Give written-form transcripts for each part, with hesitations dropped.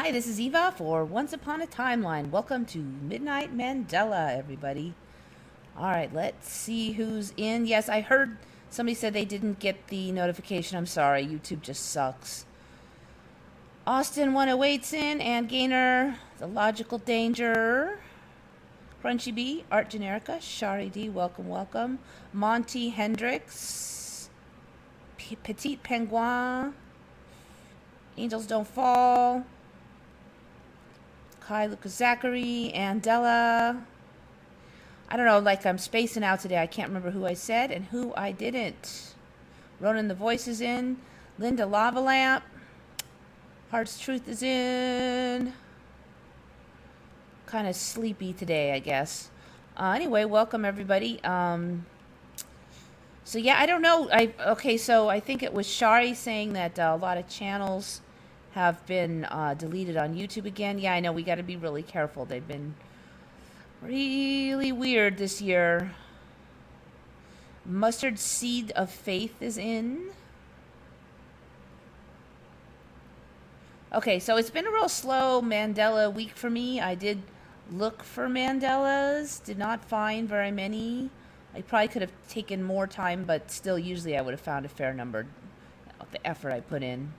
Hi, this is Eva for Once Upon a Timeline. Welcome to Midnight Mandela, everybody. All right, let's see who's in. Yes, I heard somebody said they didn't get the notification. I'm sorry, YouTube just sucks. Austin 108's in, and Gainer, The Logical Danger, Crunchy B, Art Generica, Shari D, welcome, welcome. Monty Hendricks, Petite Penguin, Angels Don't Fall, Kai Lucas Zachary, Andella. I don't know, like I'm spacing out today. I can't remember who I said and who I didn't. Ronan the Voice is in. Linda Lavalamp. Heart's Truth is in. Kind of sleepy today, I guess. Anyway, welcome everybody. So yeah, I don't know. So I think it was Shari saying that a lot of channels have been deleted on YouTube again. Yeah, I know. We got to be really careful. They've been really weird this year. Mustard Seed of Faith is in. Okay, so it's been a real slow Mandela week for me. I did look for Mandelas, did not find very many. I probably could have taken more time, but still, usually I would have found a fair number of the effort I put in.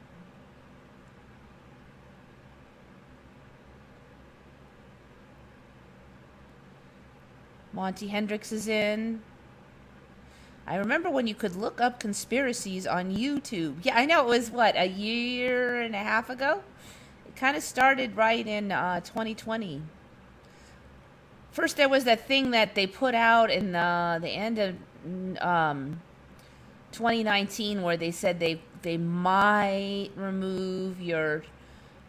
Monty Hendricks is in. I remember when you could look up conspiracies on YouTube. Yeah, I know it was, what, a year and a half ago? It kind of started right in 2020. First, there was that thing that they put out in the end of 2019 where they said they might remove your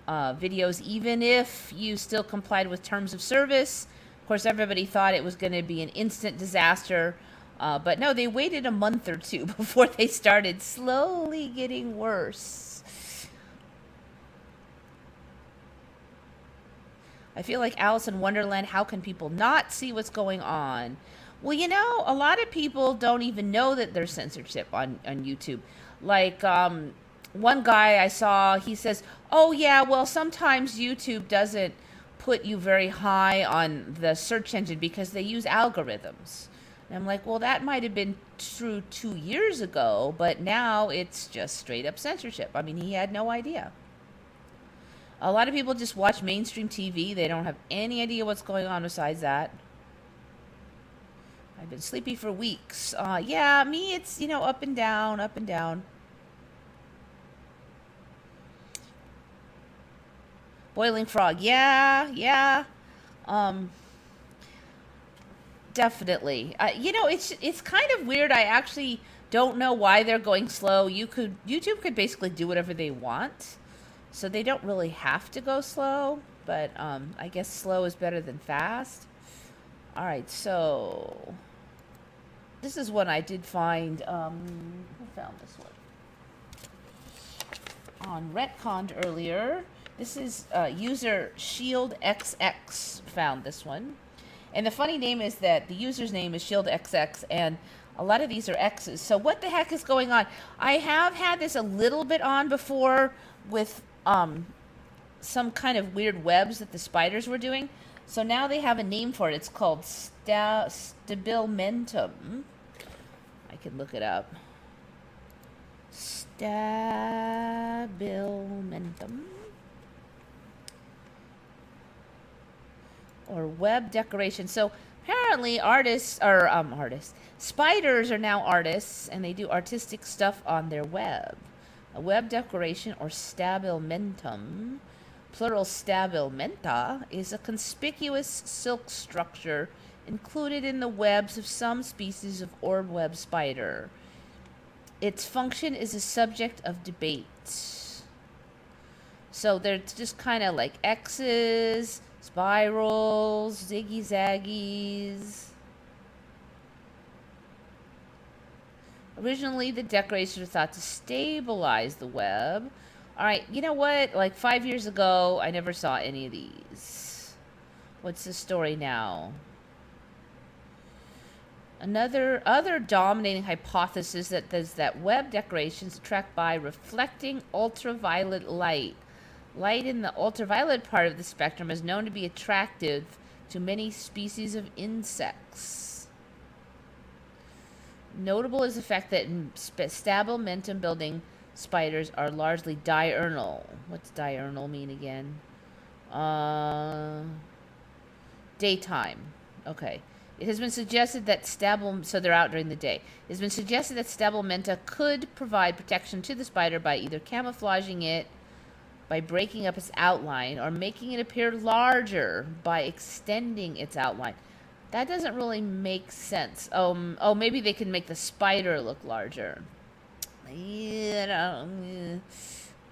videos even if you still complied with terms of service. Of course, everybody thought it was going to be an instant disaster. But no, they waited a month or two before they started slowly getting worse. I feel like Alice in Wonderland. How can people not see what's going on? Well, you know, a lot of people don't even know that there's censorship on YouTube. Like, one guy I saw, he says, oh, yeah, well, sometimes YouTube doesn't put you very high on the search engine because they use algorithms. And I'm like, well, that might have been true 2 years ago, but now it's just straight up censorship. I mean, he had no idea. A lot of people just watch mainstream TV. They don't have any idea what's going on besides that. I've been sleepy for weeks. Yeah, me, it's, you know, up and down, up and down. Boiling Frog, yeah. Definitely. You know, it's kind of weird. I actually don't know why they're going slow. YouTube could basically do whatever they want, so they don't really have to go slow. But I guess slow is better than fast. All right, so this is one I did find. Who found this one? On Retconned earlier. This is user ShieldXX found this one. And the funny name is that the user's name is ShieldXX, and a lot of these are X's. So what the heck is going on? I have had this a little bit on before with some kind of weird webs that the spiders were doing. So now they have a name for it. It's called stabilmentum. I can look it up. Stabilmentum. Or web decoration. So apparently spiders are now artists, and they do artistic stuff on their web. A web decoration, or stabilmentum, plural stabilmenta, is a conspicuous silk structure included in the webs of some species of orb web spider. Its function is a subject of debate. So they're just kind of like X's, spirals, ziggy-zaggies. Originally, the decorations were thought to stabilize the web. All right, you know what? Like 5 years ago, I never saw any of these. What's the story now? Other dominating hypothesis that web decorations attract by reflecting ultraviolet light. Light in the ultraviolet part of the spectrum is known to be attractive to many species of insects. Notable is the fact that stabilmentum building spiders are largely diurnal. What's diurnal mean again? Daytime. Okay. It has been suggested that so they're out during the day. It has been suggested that stabilmenta could provide protection to the spider by either camouflaging it, by breaking up its outline, or making it appear larger by extending its outline. That doesn't really make sense. Oh, maybe they can make the spider look larger. Yeah,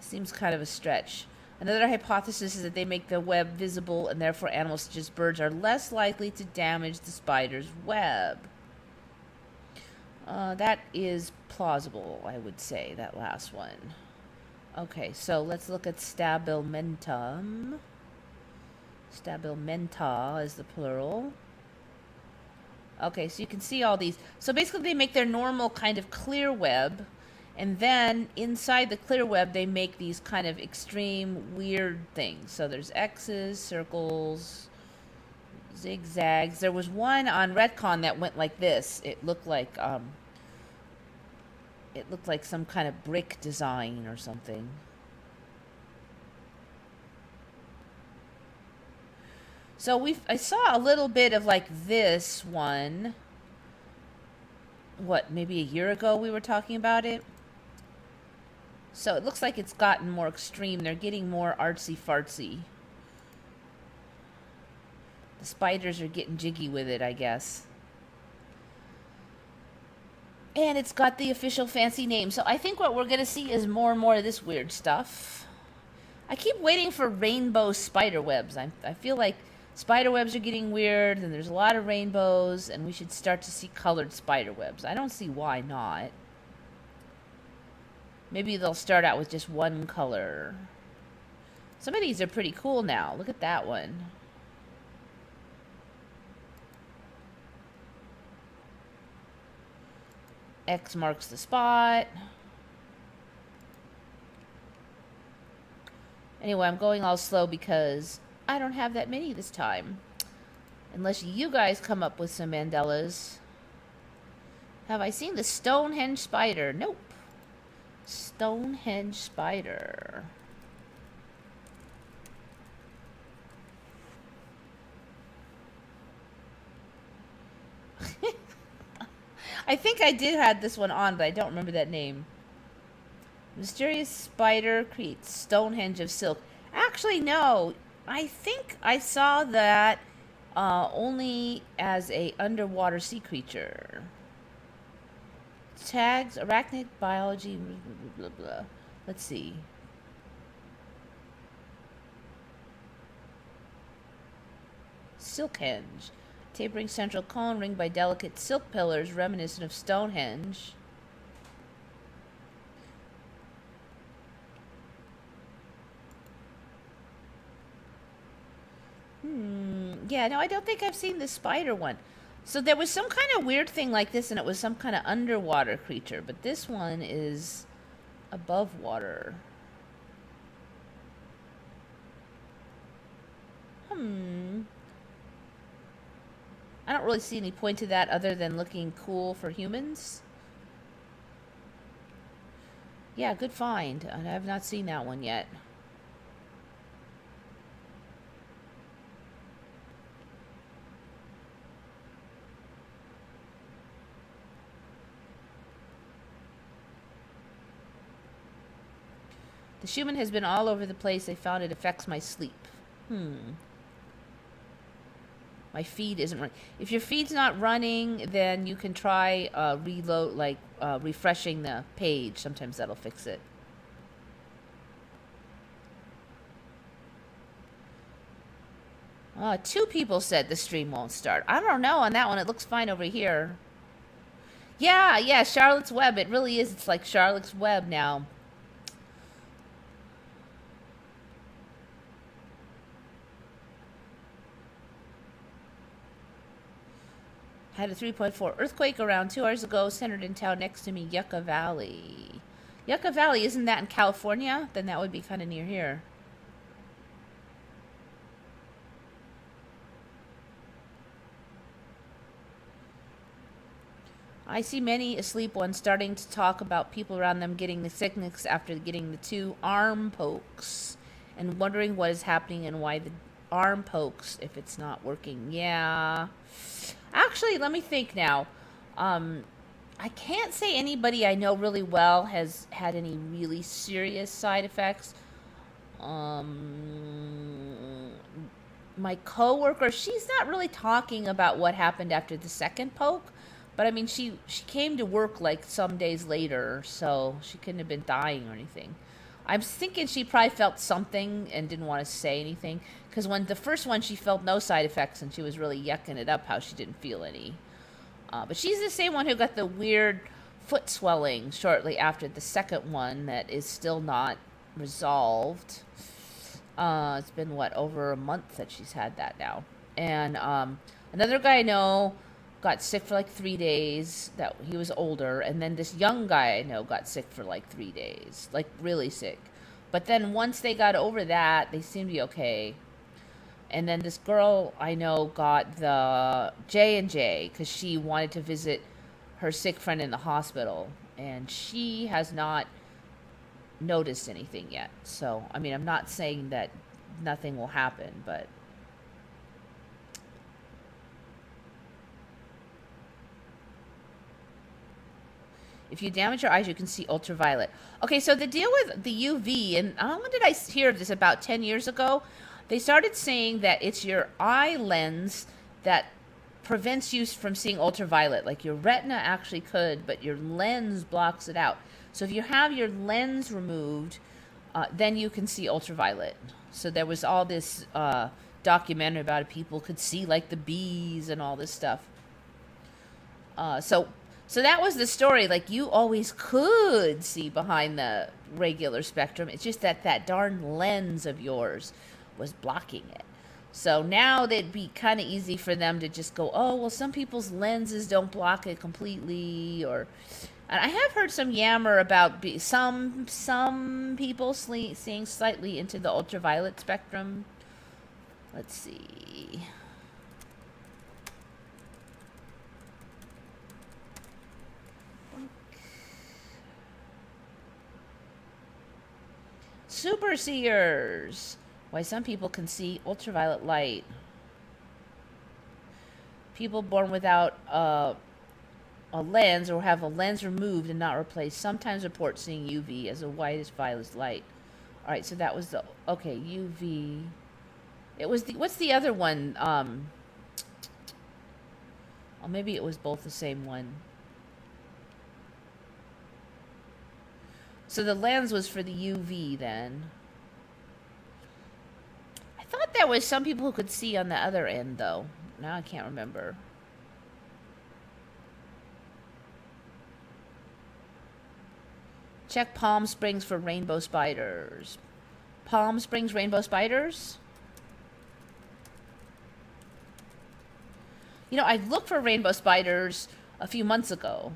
seems kind of a stretch. Another hypothesis is that they make the web visible, and therefore animals such as birds are less likely to damage the spider's web. That is plausible, I would say, that last one. Okay, so let's look at stabilmentum. Stabilmenta is the plural. Okay, so you can see all these. So basically they make their normal kind of clear web, and then inside the clear web they make these kind of extreme weird things. So there's X's, circles, zigzags. There was one on Retcon that went like this. It looked like some kind of brick design or something. So I saw a little bit of like this one. What, maybe a year ago we were talking about it? So it looks like it's gotten more extreme. They're getting more artsy-fartsy. The spiders are getting jiggy with it, I guess. And it's got the official fancy name. So I think what we're going to see is more and more of this weird stuff. I keep waiting for rainbow spider webs. I feel like spider webs are getting weird, and there's a lot of rainbows, and we should start to see colored spider webs. I don't see why not. Maybe they'll start out with just one color. Some of these are pretty cool now. Look at that one. X marks the spot. Anyway, I'm going all slow because I don't have that many this time. Unless you guys come up with some Mandelas. Have I seen the Stonehenge spider? Nope. Stonehenge spider. I think I did have this one on, but I don't remember that name. Mysterious spider creates Stonehenge of silk. Actually, no. I think I saw that only as a underwater sea creature. Tags, arachnid biology, blah, blah, blah. Let's see. Silkhenge. Tapering central cone ringed by delicate silk pillars reminiscent of Stonehenge. Yeah, no, I don't think I've seen the spider one. So there was some kind of weird thing like this, and it was some kind of underwater creature. But this one is above water. I don't really see any point to that other than looking cool for humans. Yeah, good find. I have not seen that one yet. The Schumann has been all over the place. I found it affects my sleep. My feed isn't running. If your feed's not running, then you can try reload, like refreshing the page. Sometimes that'll fix it. Two people said the stream won't start. I don't know on that one. It looks fine over here. Yeah, Charlotte's Web. It really is. It's like Charlotte's Web now. Had a 3.4 earthquake around 2 hours ago, centered in town next to me, Yucca Valley. Yucca Valley, isn't that in California? Then that would be kind of near here. I see many asleep ones starting to talk about people around them getting the sickness after getting the 2 arm pokes and wondering what is happening and why the arm pokes if it's not working. Yeah. Actually, let me think now. I can't say anybody I know really well has had any really serious side effects. My coworker, she's not really talking about what happened after the second poke, but I mean, she came to work like some days later, so she couldn't have been dying or anything. I'm thinking she probably felt something and didn't want to say anything, because when the first one she felt no side effects and she was really yucking it up how she didn't feel any. But she's the same one who got the weird foot swelling shortly after the second one that is still not resolved. It's been, what, over a month that she's had that now. And another guy I know got sick for like 3 days. That he was older. And then this young guy I know got sick for like 3 days. Like, really sick. But then once they got over that, they seemed to be okay. And then this girl I know got the J&J because she wanted to visit her sick friend in the hospital. And she has not noticed anything yet. So, I mean, I'm not saying that nothing will happen, but if you damage your eyes, you can see ultraviolet. Okay, so the deal with the UV, and when did I hear of this? About 10 years ago? They started saying that it's your eye lens that prevents you from seeing ultraviolet. Like your retina actually could, but your lens blocks it out. So if you have your lens removed, then you can see ultraviolet. So there was all this documentary about it. People could see like the bees and all this stuff. So that was the story. Like, you always could see behind the regular spectrum. It's just that darn lens of yours was blocking it. So now it'd be kind of easy for them to just go, oh, well, some people's lenses don't block it completely. And I have heard some yammer about some people seeing slightly into the ultraviolet spectrum. Let's see. Super seers. Why some people can see ultraviolet light. People born without a lens or have a lens removed and not replaced sometimes report seeing UV as a white as violet light. All right, so that was the UV. It was what's the other one? Oh, maybe it was both the same one. So the lens was for the UV then. I thought there was some people who could see on the other end, though. Now I can't remember. Check Palm Springs for rainbow spiders. Palm Springs rainbow spiders? You know, I looked for rainbow spiders a few months ago.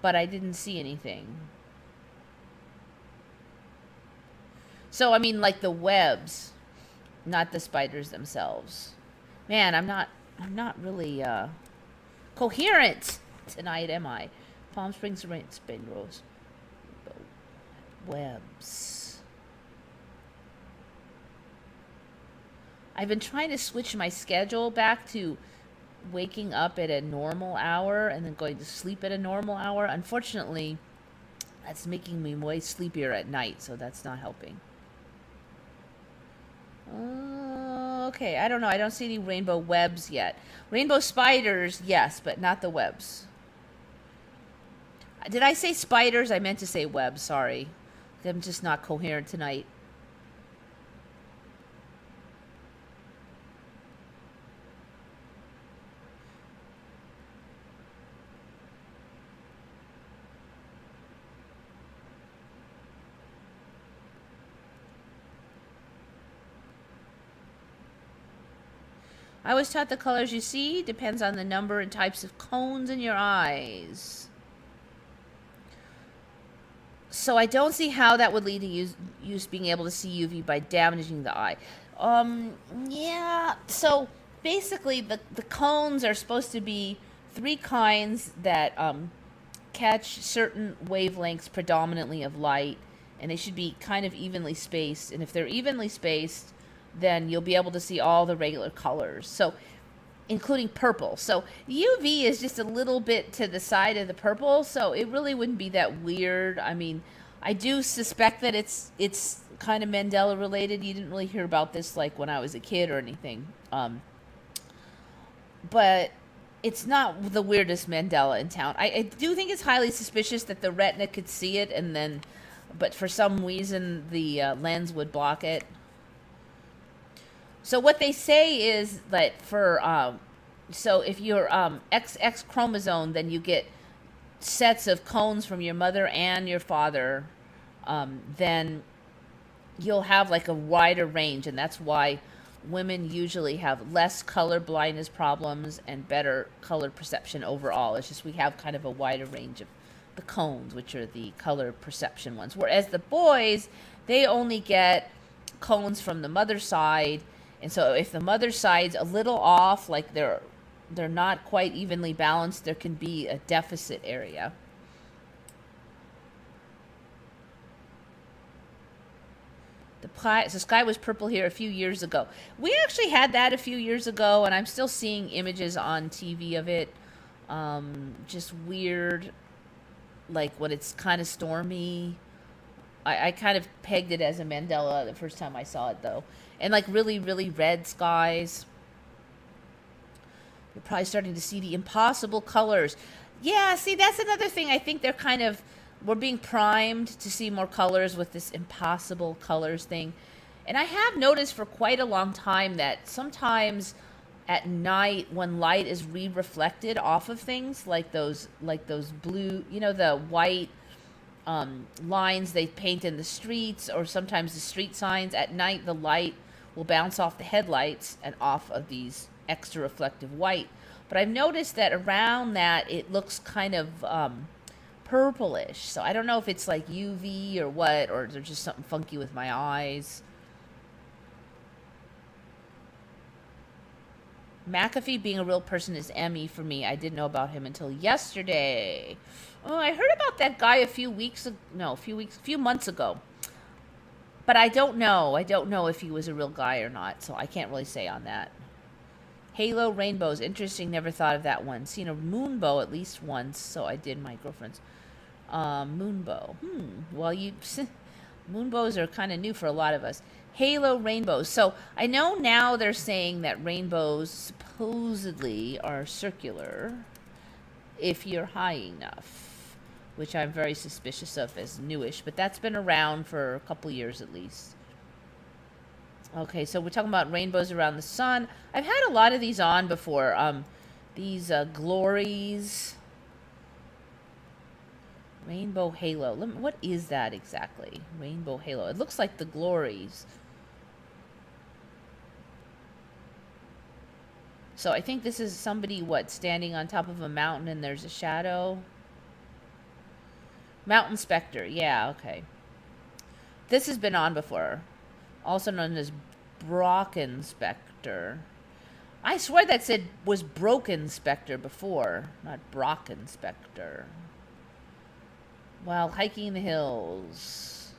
But I didn't see anything. So, I mean, like the webs, not the spiders themselves. Man, I'm not really coherent tonight, am I? Palm Springs rain spin rose. Webs. I've been trying to switch my schedule back to waking up at a normal hour and then going to sleep at a normal hour. Unfortunately, that's making me way sleepier at night, so that's not helping. Okay, I don't know. I don't see any rainbow webs yet. Rainbow spiders, yes, but not the webs. Did I say spiders? I meant to say webs, sorry. I'm just not coherent tonight. I was taught the colors you see depends on the number and types of cones in your eyes. So I don't see how that would lead to use being able to see UV by damaging the eye. Um, yeah. So basically, the cones are supposed to be three kinds that catch certain wavelengths predominantly of light, and they should be kind of evenly spaced. And if they're evenly spaced, then you'll be able to see all the regular colors. So including purple. So UV is just a little bit to the side of the purple, so it really wouldn't be that weird. I mean, I do suspect that it's kind of Mandela related. You didn't really hear about this like when I was a kid or anything. But it's not the weirdest Mandela in town. I do think it's highly suspicious that the retina could see it, and then, but for some reason the lens would block it. So what they say is that for so if you're XX chromosome, then you get sets of cones from your mother and your father. Then you'll have like a wider range, and that's why women usually have less color blindness problems and better color perception overall. It's just we have kind of a wider range of the cones, which are the color perception ones. Whereas the boys, they only get cones from the mother's side. And so if the mother's side's a little off, like they're not quite evenly balanced, there can be a deficit area. The sky was purple here a few years ago. We actually had that a few years ago, and I'm still seeing images on TV of it. Just weird, like when it's kind of stormy. I kind of pegged it as a Mandela the first time I saw it, though. And like really, really red skies. You're probably starting to see the impossible colors. Yeah, see, that's another thing. I think we're being primed to see more colors with this impossible colors thing. And I have noticed for quite a long time that sometimes at night when light is re-reflected off of things, like those blue, the white lines they paint in the streets, or sometimes the street signs, at night the light will bounce off the headlights and off of these extra reflective white. But I've noticed that around that it looks kind of purplish. So I don't know if it's like UV or what, or there's just something funky with my eyes. McAfee being a real person is Emmy for me. I didn't know about him until yesterday. Oh, I heard about that guy a few months ago. But I don't know. I don't know if he was a real guy or not, so I can't really say on that. Halo rainbows. Interesting. Never thought of that one. Seen a moonbow at least once, so I did my girlfriend's. Moonbow. Well, moonbows are kind of new for a lot of us. Halo rainbows. So I know now they're saying that rainbows supposedly are circular if you're high enough, which I'm very suspicious of as newish, but that's been around for a couple years at least. Okay, so we're talking about rainbows around the sun. I've had a lot of these on before. These glories. Rainbow halo. What is that exactly? Rainbow halo. It looks like the glories. So I think this is somebody, standing on top of a mountain and there's a shadow? Mountain specter. Yeah, okay. This has been on before. Also known as Brocken specter. I swear that was Brocken specter before, not Brocken specter. While hiking in the hills.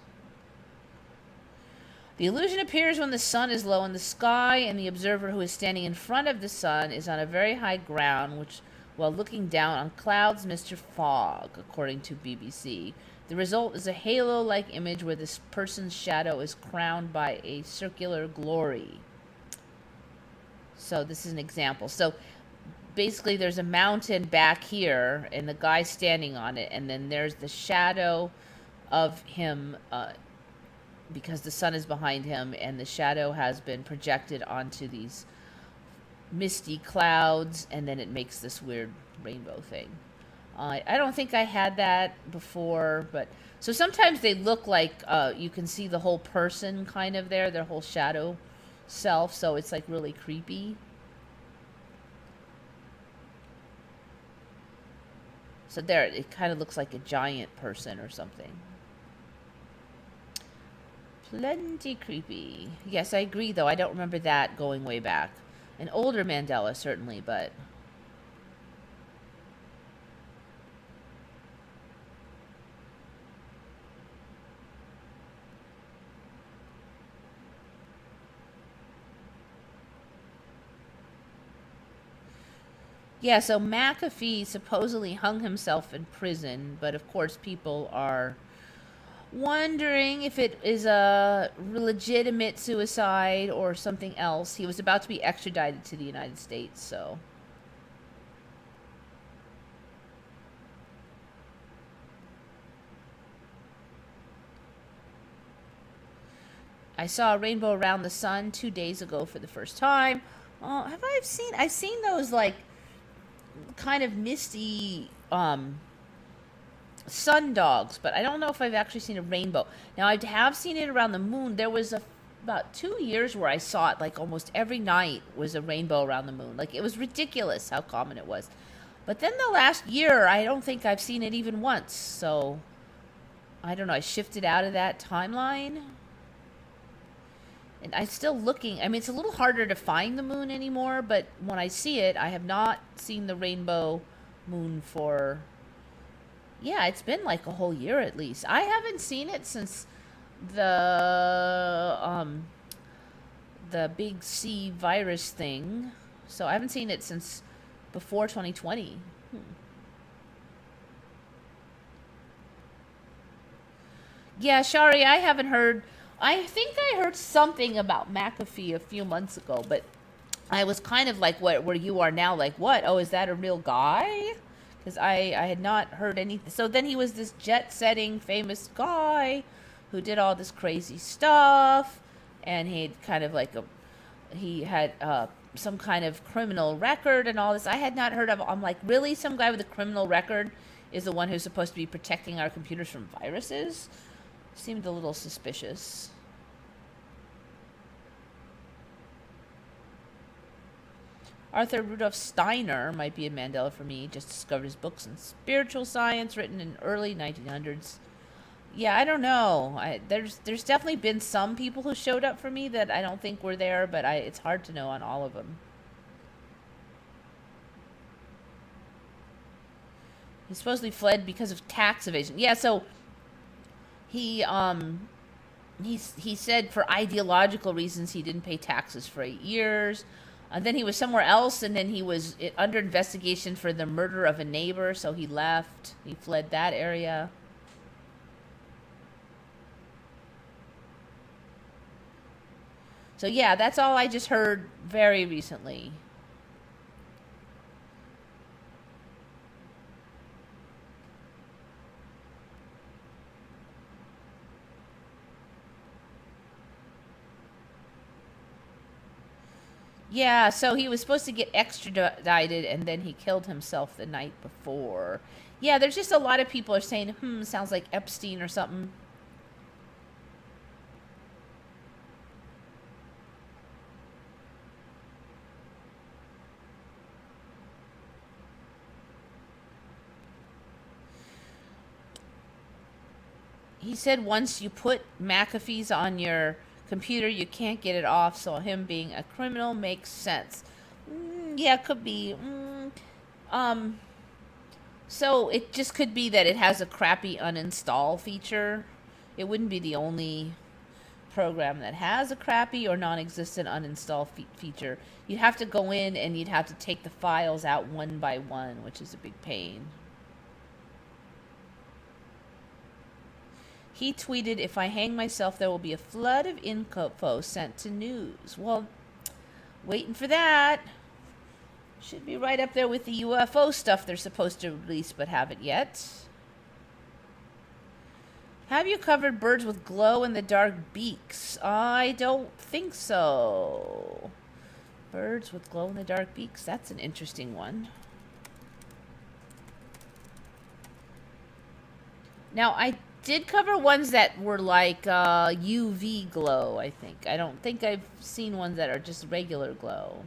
The illusion appears when the sun is low in the sky and the observer who is standing in front of the sun is on a very high ground, while looking down on clouds, mist, or fog, according to BBC. The result is a halo-like image where this person's shadow is crowned by a circular glory. So this is an example. So basically there's a mountain back here and the guy standing on it, and then there's the shadow of him because the sun is behind him, and the shadow has been projected onto these misty clouds, and then it makes this weird rainbow thing. I don't think I had that before, but so sometimes they look like you can see the whole person kind of there, their whole shadow self, so it's like really creepy. So there, it kind of looks like a giant person or something. Plenty creepy. Yes, I agree, though. I don't remember that going way back. An older Mandela, certainly, but... Yeah, so McAfee supposedly hung himself in prison, but of course people are wondering if it is a legitimate suicide or something else. He was about to be extradited to the United States, so... I saw a rainbow around the sun 2 days ago for the first time. I've seen those, like, kind of misty sun dogs, but I don't know if I've actually seen a rainbow. Now, I have seen it around the moon. There was about 2 years where I saw it, like, almost every night was a rainbow around the moon. Like, it was ridiculous how common it was. But then the last year, I don't think I've seen it even once. So, I don't know. I shifted out of that timeline. And I'm still looking. I mean, it's a little harder to find the moon anymore, but when I see it, I have not seen the rainbow moon for... Yeah, it's been like a whole year at least. I haven't seen it since the big C virus thing. So I haven't seen it since before 2020. Yeah, Shari, I haven't heard... I think I heard something about McAfee a few months ago, but I was kind of like where you are now, like, what? Oh, is that a real guy? Because I had not heard anything. So then he was this jet-setting famous guy who did all this crazy stuff, and he'd kind of like he had some kind of criminal record and all this. I had not heard of. I'm like, really? Some guy with a criminal record is the one who's supposed to be protecting our computers from viruses? Seemed a little suspicious. Arthur Rudolf Steiner might be a Mandela for me. Just discovered his books in spiritual science written in early 1900s. Yeah, I don't know. There's definitely been some people who showed up for me that I don't think were there, but it's hard to know on all of them. He supposedly fled because of tax evasion. Yeah, so he said for ideological reasons he didn't pay taxes for 8 years. Then he was somewhere else, and then he was under investigation for the murder of a neighbor, so he left. He fled that area. So yeah, that's all I just heard very recently. Yeah, so he was supposed to get extradited, and then he killed himself the night before. Yeah, there's just a lot of people are saying, sounds like Epstein or something. He said once you put McAfee's on your computer, you can't get it off, so him being a criminal makes sense. Yeah, could be. So it just could be that it has a crappy uninstall feature. It wouldn't be the only program that has a crappy or non-existent uninstall feature. You'd have to go in and you'd have to take the files out one by one, which is a big pain. He tweeted, if I hang myself, there will be a flood of info sent to news. Well, waiting for that. Should be right up there with the UFO stuff they're supposed to release, but haven't yet. Have you covered birds with glow-in-the-dark beaks? I don't think so. Birds with glow-in-the-dark beaks. That's an interesting one. Now, I did cover ones that were like UV glow, I think. I don't think I've seen ones that are just regular glow.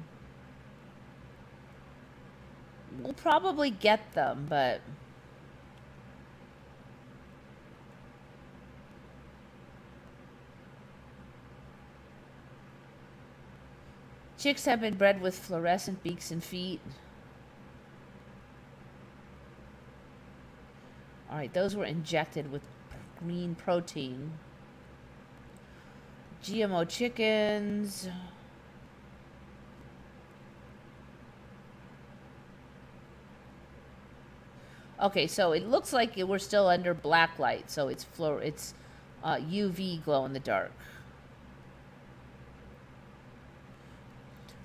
We'll probably get them, but... Chicks have been bred with fluorescent beaks and feet. All right, those were injected with green protein. GMO chickens. Okay, so it looks like we're still under black light, so it's UV glow in the dark.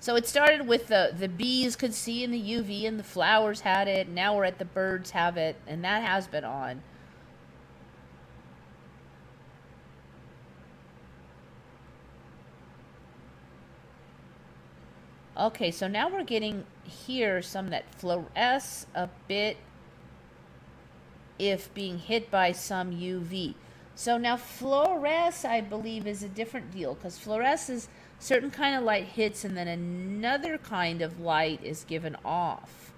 So it started with the bees could see in the UV and the flowers had it. Now we're at the birds have it, and that has been on. Okay, so now we're getting here some that fluoresce a bit if being hit by some UV. So now fluoresce, I believe, is a different deal, because fluoresce is certain kind of light hits and then another kind of light is given off.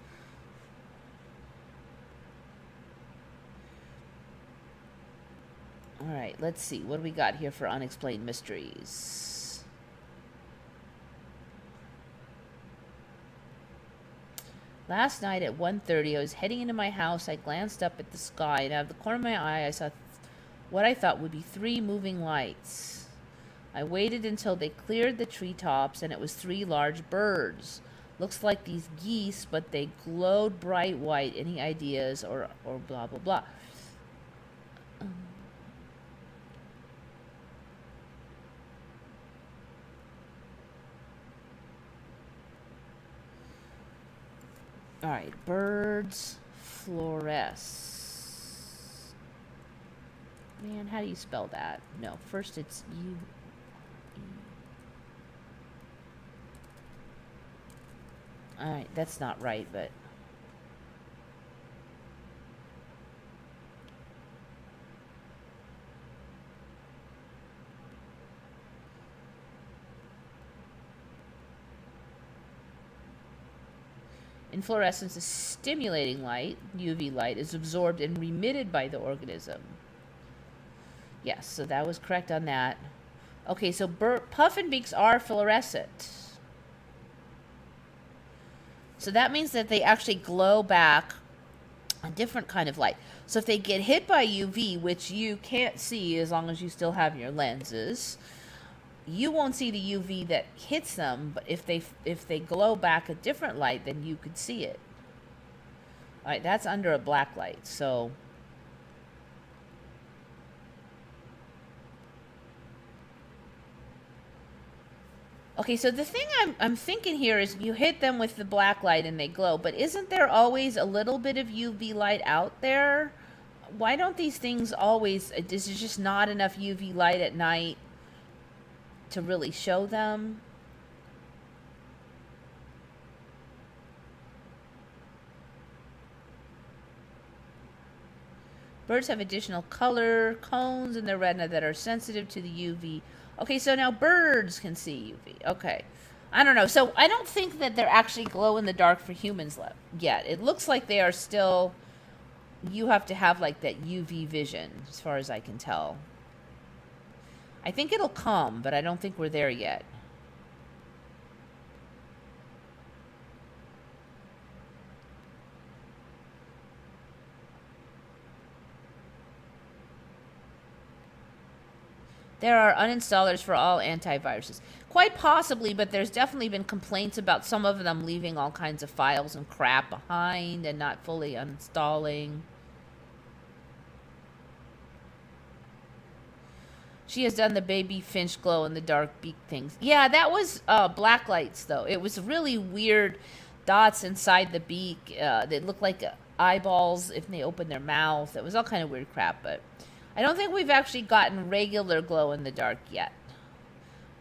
All right, let's see. What do we got here for unexplained mysteries? Last night at 1:30, I was heading into my house. I glanced up at the sky, and out of the corner of my eye, I saw what I thought would be 3 moving lights. I waited until they cleared the treetops, and it was 3 large birds. Looks like these geese, but they glowed bright white. Any ideas or blah, blah, blah. All right, birds fluoresce. Man, how do you spell that? No, first it's U. All right, that's not right, but in fluorescence, a stimulating light, UV light, is absorbed and remitted by the organism. Yes, so that was correct on that. Okay, so puffin beaks are fluorescent. So that means that they actually glow back a different kind of light. So if they get hit by UV, which you can't see as long as you still have your lenses, you won't see the UV that hits them, but if they glow back a different light, then you could see it. All right, that's under a black light, so okay, so the thing I'm thinking here is you hit them with the black light and they glow, but isn't there always a little bit of UV light out there? Why don't these things always, is there just not enough UV light at night to really show them? Birds have additional color cones in their retina that are sensitive to the UV. Okay, so now birds can see UV. Okay. I don't know. So I don't think that they're actually glow in the dark for humans yet. It looks like they are still, you have to have like that UV vision as far as I can tell. I think it'll come, but I don't think we're there yet. There are uninstallers for all antiviruses. Quite possibly, but there's definitely been complaints about some of them leaving all kinds of files and crap behind and not fully uninstalling. She has done the baby finch glow in the dark beak things. Yeah, that was black lights, though. It was really weird dots inside the beak. They looked like eyeballs if they opened their mouth. It was all kind of weird crap, but I don't think we've actually gotten regular glow in the dark yet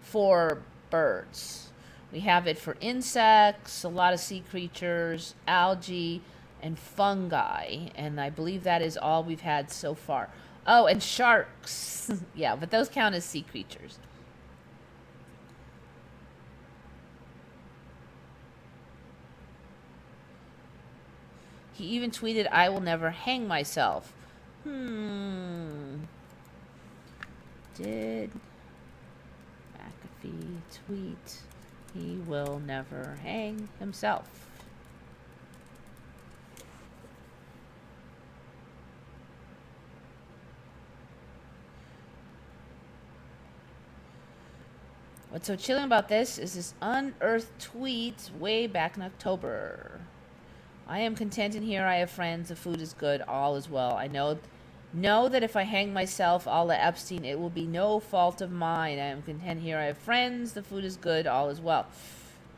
for birds. We have it for insects, a lot of sea creatures, algae, and fungi. And I believe that is all we've had so far. Oh, and sharks. Yeah, but those count as sea creatures. He even tweeted, "I will never hang myself." Did McAfee tweet, He will never hang himself. What's so chilling about this is this unearthed tweet way back in October. I am content in here. I have friends. The food is good. All is well. I know that if I hang myself, a la Epstein, it will be no fault of mine. I am content here. I have friends. The food is good. All is well.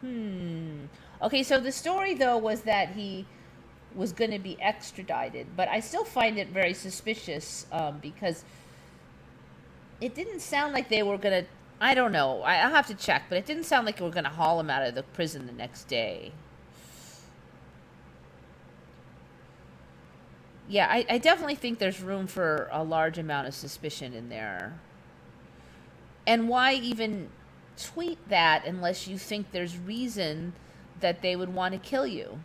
Okay, so the story, though, was that he was going to be extradited. But I still find it very suspicious because it didn't sound like they were going to... I don't know. I'll have to check. But it didn't sound like they were going to haul him out of the prison the next day. Yeah, I definitely think there's room for a large amount of suspicion in there. And why even tweet that unless you think there's reason that they would want to kill you?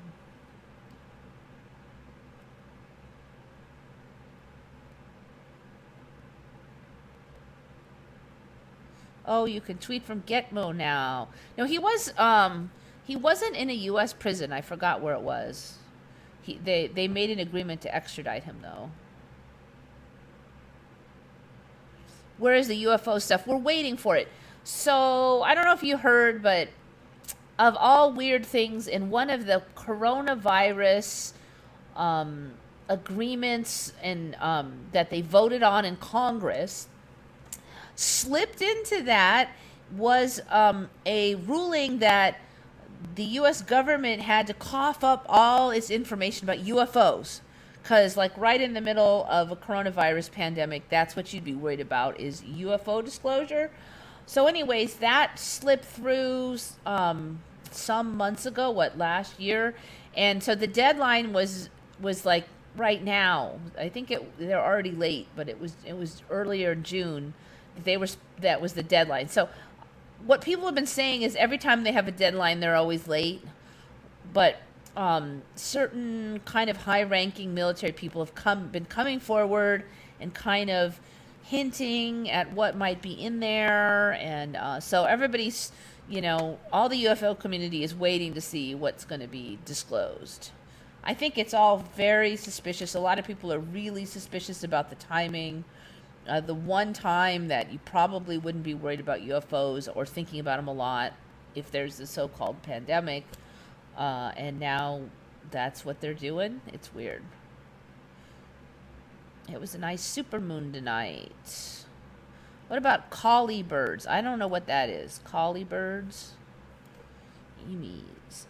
Oh, you can tweet from Gitmo now. No, he wasn't in a U.S. prison. I forgot where it was. They made an agreement to extradite him, though. Where is the UFO stuff? We're waiting for it. So, I don't know if you heard, but of all weird things, in one of the coronavirus agreements and that they voted on in Congress, slipped into that was a ruling that the U.S. government had to cough up all its information about UFOs. Because, like, right in the middle of a coronavirus pandemic, that's what you'd be worried about is UFO disclosure. So anyways, that slipped through some months ago, last year? And so the deadline was like right now. I think they're already late, but it was earlier in June. That was the deadline. So what people have been saying is every time they have a deadline, they're always late. But certain kind of high-ranking military people have been coming forward and kind of hinting at what might be in there. And so everybody's, all the UFO community is waiting to see what's going to be disclosed. I think it's all very suspicious. A lot of people are really suspicious about the timing. The one time that you probably wouldn't be worried about UFOs or thinking about them a lot if there's the so-called pandemic. And now that's what they're doing. It's weird. It was a nice supermoon tonight. What about collie birds? I don't know what that is. Collie birds?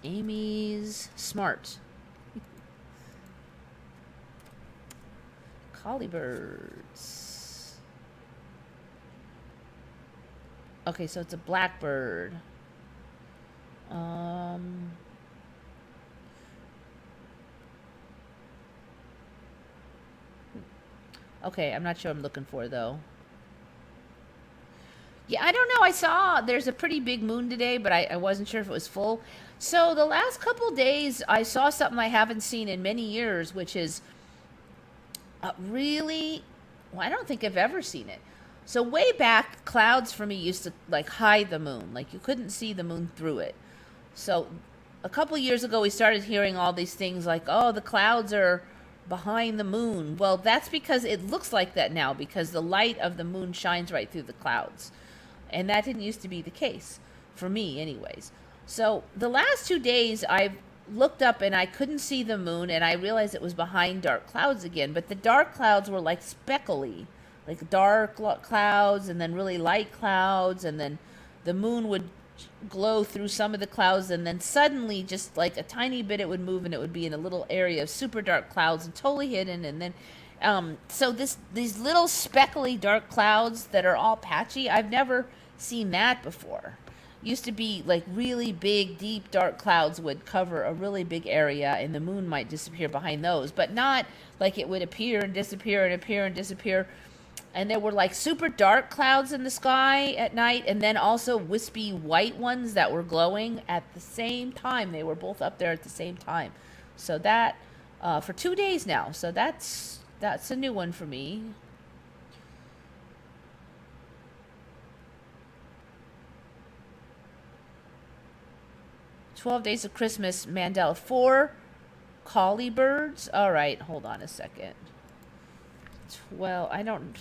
Amy's smart. Collie birds. Okay, so it's a blackbird. Okay, I'm not sure what I'm looking for, though. Yeah, I don't know. I saw there's a pretty big moon today, but I wasn't sure if it was full. So the last couple days, I saw something I haven't seen in many years, which is really... Well, I don't think I've ever seen it. So way back, clouds for me used to like hide the moon. Like you couldn't see the moon through it. So a couple years ago, we started hearing all these things like, oh, the clouds are behind the moon. Well, that's because it looks like that now because the light of the moon shines right through the clouds. And that didn't used to be the case, for me anyways. So the last 2 days, I've looked up and I couldn't see the moon, and I realized it was behind dark clouds again. But the dark clouds were like speckly, like dark clouds and then really light clouds, and then the moon would glow through some of the clouds, and then suddenly just like a tiny bit it would move and it would be in a little area of super dark clouds and totally hidden. And then so these little speckly dark clouds that are all patchy, I've never seen that before. Used to be like really big deep dark clouds would cover a really big area and the moon might disappear behind those, but not like it would appear and disappear and appear and disappear. And there were like super dark clouds in the sky at night, and then also wispy white ones that were glowing at the same time. They were both up there at the same time. So that for 2 days now. So that's a new one for me. 12 Days of Christmas Mandela. 4 collie birds. All right, hold on a second. Well, I don't...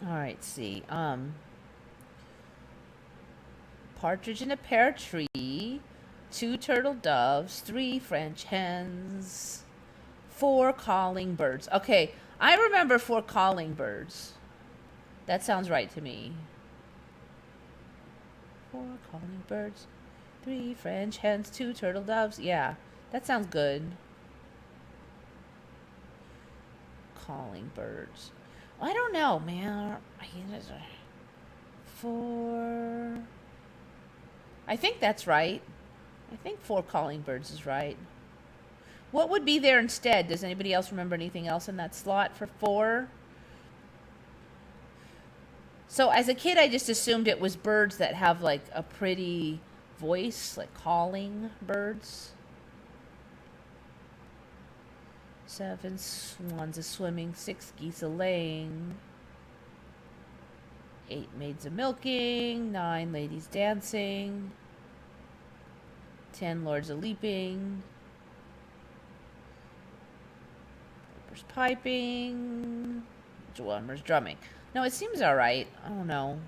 All right, see. Partridge in a pear tree, 2 turtle doves, 3 French hens, 4 calling birds. Okay, I remember 4 calling birds. That sounds right to me. 4 calling birds, 3 French hens, 2 turtle doves. Yeah, that sounds good. Calling birds. I don't know, man. 4. I think that's right. I think 4 calling birds is right. What would be there instead? Does anybody else remember anything else in that slot for 4? So as a kid, I just assumed it was birds that have like a pretty voice, like calling birds. 7 swans a swimming, 6 geese a laying, 8 maids a milking, 9 ladies dancing, 10 lords a leaping, pipers piping, drummers drumming. No, it seems alright. I don't know.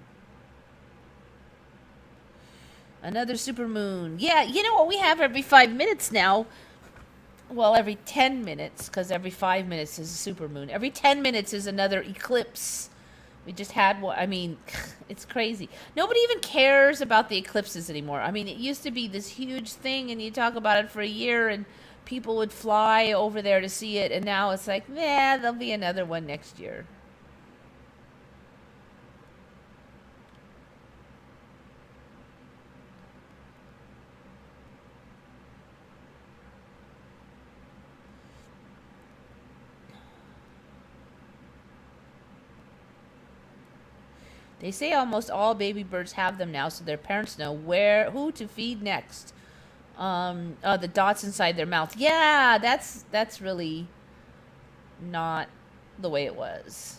Another supermoon. Yeah, you know what we have every 5 minutes now? Well, every 10 minutes, because every 5 minutes is a supermoon. Every 10 minutes is another eclipse. We just had one. I mean, it's crazy. Nobody even cares about the eclipses anymore. I mean, it used to be this huge thing, and you talk about it for a year, and people would fly over there to see it, and now it's like, nah, there'll be another one next year. They say almost all baby birds have them now, so their parents know who to feed next. The dots inside their mouth. Yeah, that's really not the way it was.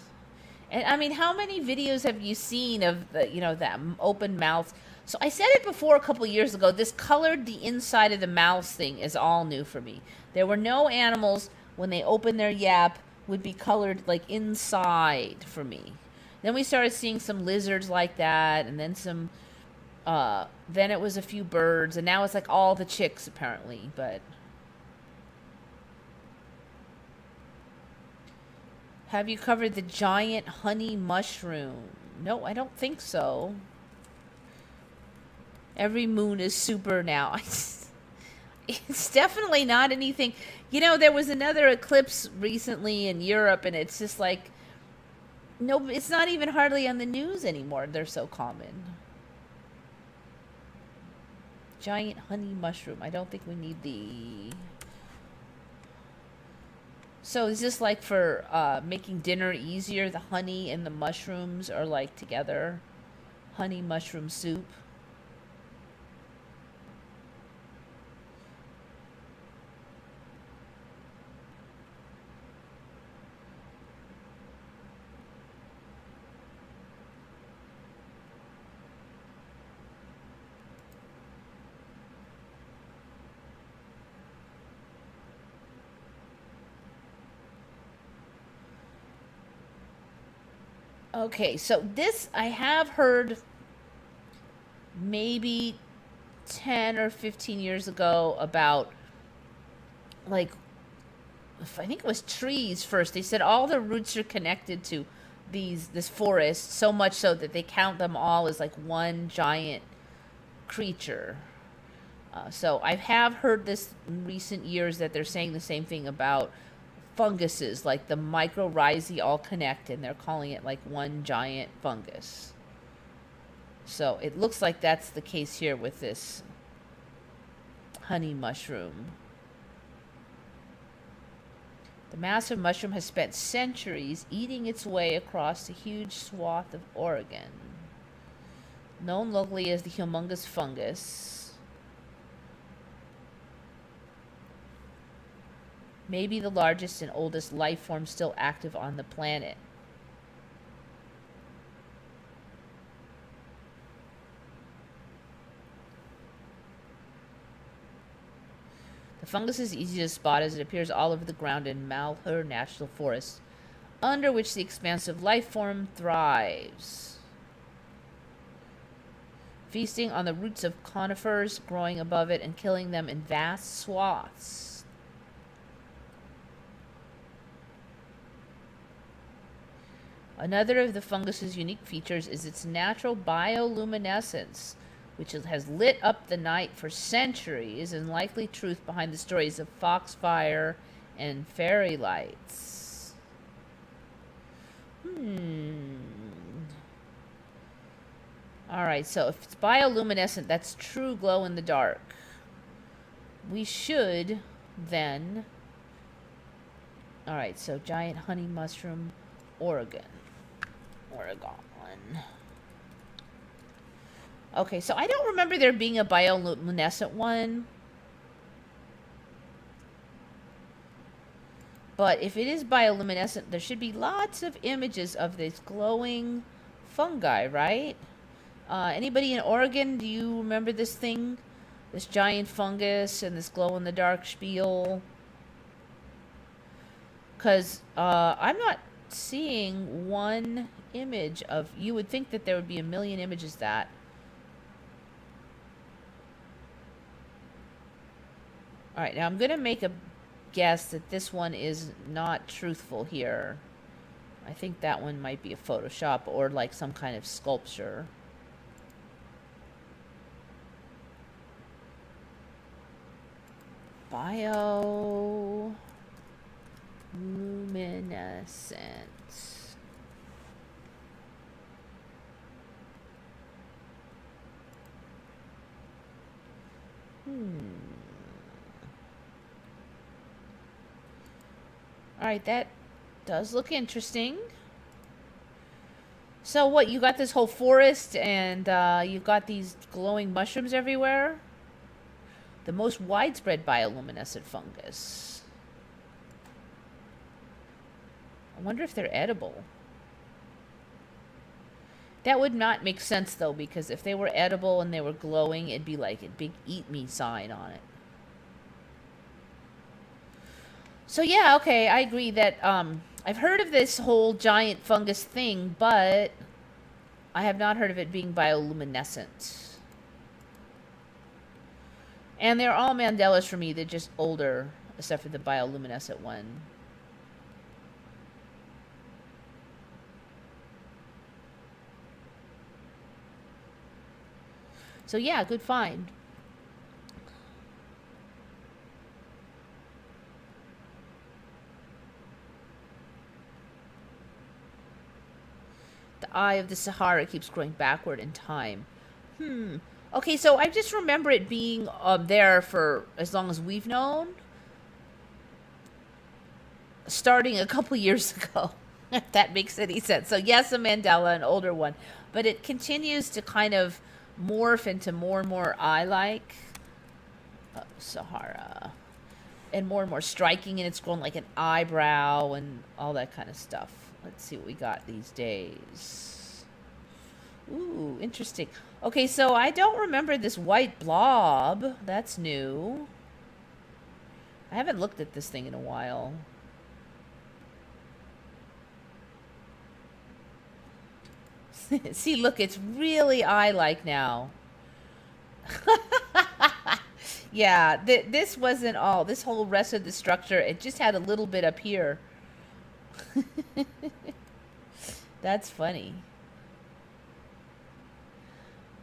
And I mean, how many videos have you seen of that open mouth? So I said it before a couple years ago. This colored the inside of the mouth thing is all new for me. There were no animals when they opened their yap would be colored like inside for me. Then we started seeing some lizards like that, and then some, then it was a few birds, and now it's like all the chicks apparently, but. Have you covered the giant honey mushroom? No, I don't think so. Every moon is super now. It's definitely not anything. There was another eclipse recently in Europe, and it's just like, no, it's not even hardly on the news anymore. They're so common. Giant honey mushroom. I don't think we need the... So is this like for making dinner easier? The honey and the mushrooms are like together. Honey mushroom soup. Okay, so this I have heard maybe 10 or 15 years ago about, like, I think it was trees first. They said all the roots are connected to this forest, so much so that they count them all as like one giant creature. So I have heard this in recent years that they're saying the same thing about funguses, like the mycorrhizae all connect, and they're calling it like one giant fungus. So it looks like that's the case here with this honey mushroom. The massive mushroom has spent centuries eating its way across a huge swath of Oregon. Known locally as the humongous fungus. Maybe the largest and oldest life form still active on the planet. The fungus is easy to spot as it appears all over the ground in Malheur National Forest, under which the expansive life form thrives. Feasting on the roots of conifers growing above it and killing them in vast swaths. Another of the fungus's unique features is its natural bioluminescence, which has lit up the night for centuries and likely truth behind the stories of foxfire and fairy lights. Alright, so if it's bioluminescent, that's true glow in the dark. We should then... Alright, so giant honey mushroom, Oregon. Okay, so I don't remember there being a bioluminescent one. But if it is bioluminescent, there should be lots of images of this glowing fungi, right? Anybody in Oregon, do you remember this thing? This giant fungus and this glow-in-the-dark spiel? Because I'm not seeing one image of... You would think that there would be a million images that... Alright, now I'm going to make a guess that this one is not truthful here. I think that one might be a Photoshop or like some kind of sculpture. Bioluminescent. Alright, that does look interesting. So what, you got this whole forest and you've got these glowing mushrooms everywhere? The most widespread bioluminescent fungus. I wonder if they're edible. That would not make sense, though, because if they were edible and they were glowing, it'd be like a big eat me sign on it. So, yeah, okay, I agree that I've heard of this whole giant fungus thing, but I have not heard of it being bioluminescent. And they're all Mandelas for me. They're just older, except for the bioluminescent one. So yeah, good find. The eye of the Sahara keeps growing backward in time. Okay, so I just remember it being there for as long as we've known. Starting a couple years ago, if that makes any sense. So yes, a Mandela, an older one. But it continues to kind of morph into more and more eye-like. Sahara. And more striking, and it's grown like an eyebrow and all that kind of stuff. Let's see what we got these days. Ooh, interesting. Okay, so I don't remember this white blob. That's new. I haven't looked at this thing in a while. See, look, it's really eye-like now. Yeah, this wasn't all. This whole rest of the structure, it just had a little bit up here. That's funny.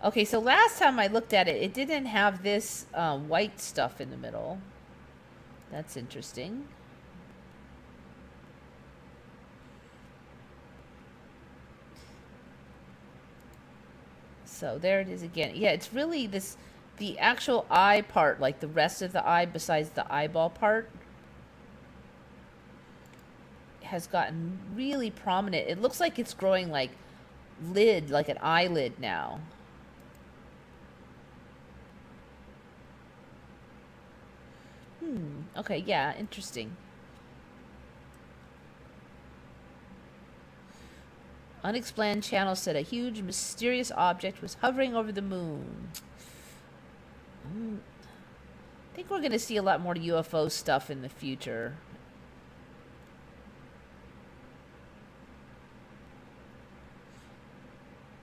Okay, so last time I looked at it, it didn't have this white stuff in the middle. That's interesting. So there it is again. Yeah, it's really this, the actual eye part, like the rest of the eye besides the eyeball part, has gotten really prominent. It looks like it's growing like lid, like an eyelid now. Okay, yeah, interesting. Unexplained channel said a huge mysterious object was hovering over the moon. I think we're going to see a lot more UFO stuff in the future.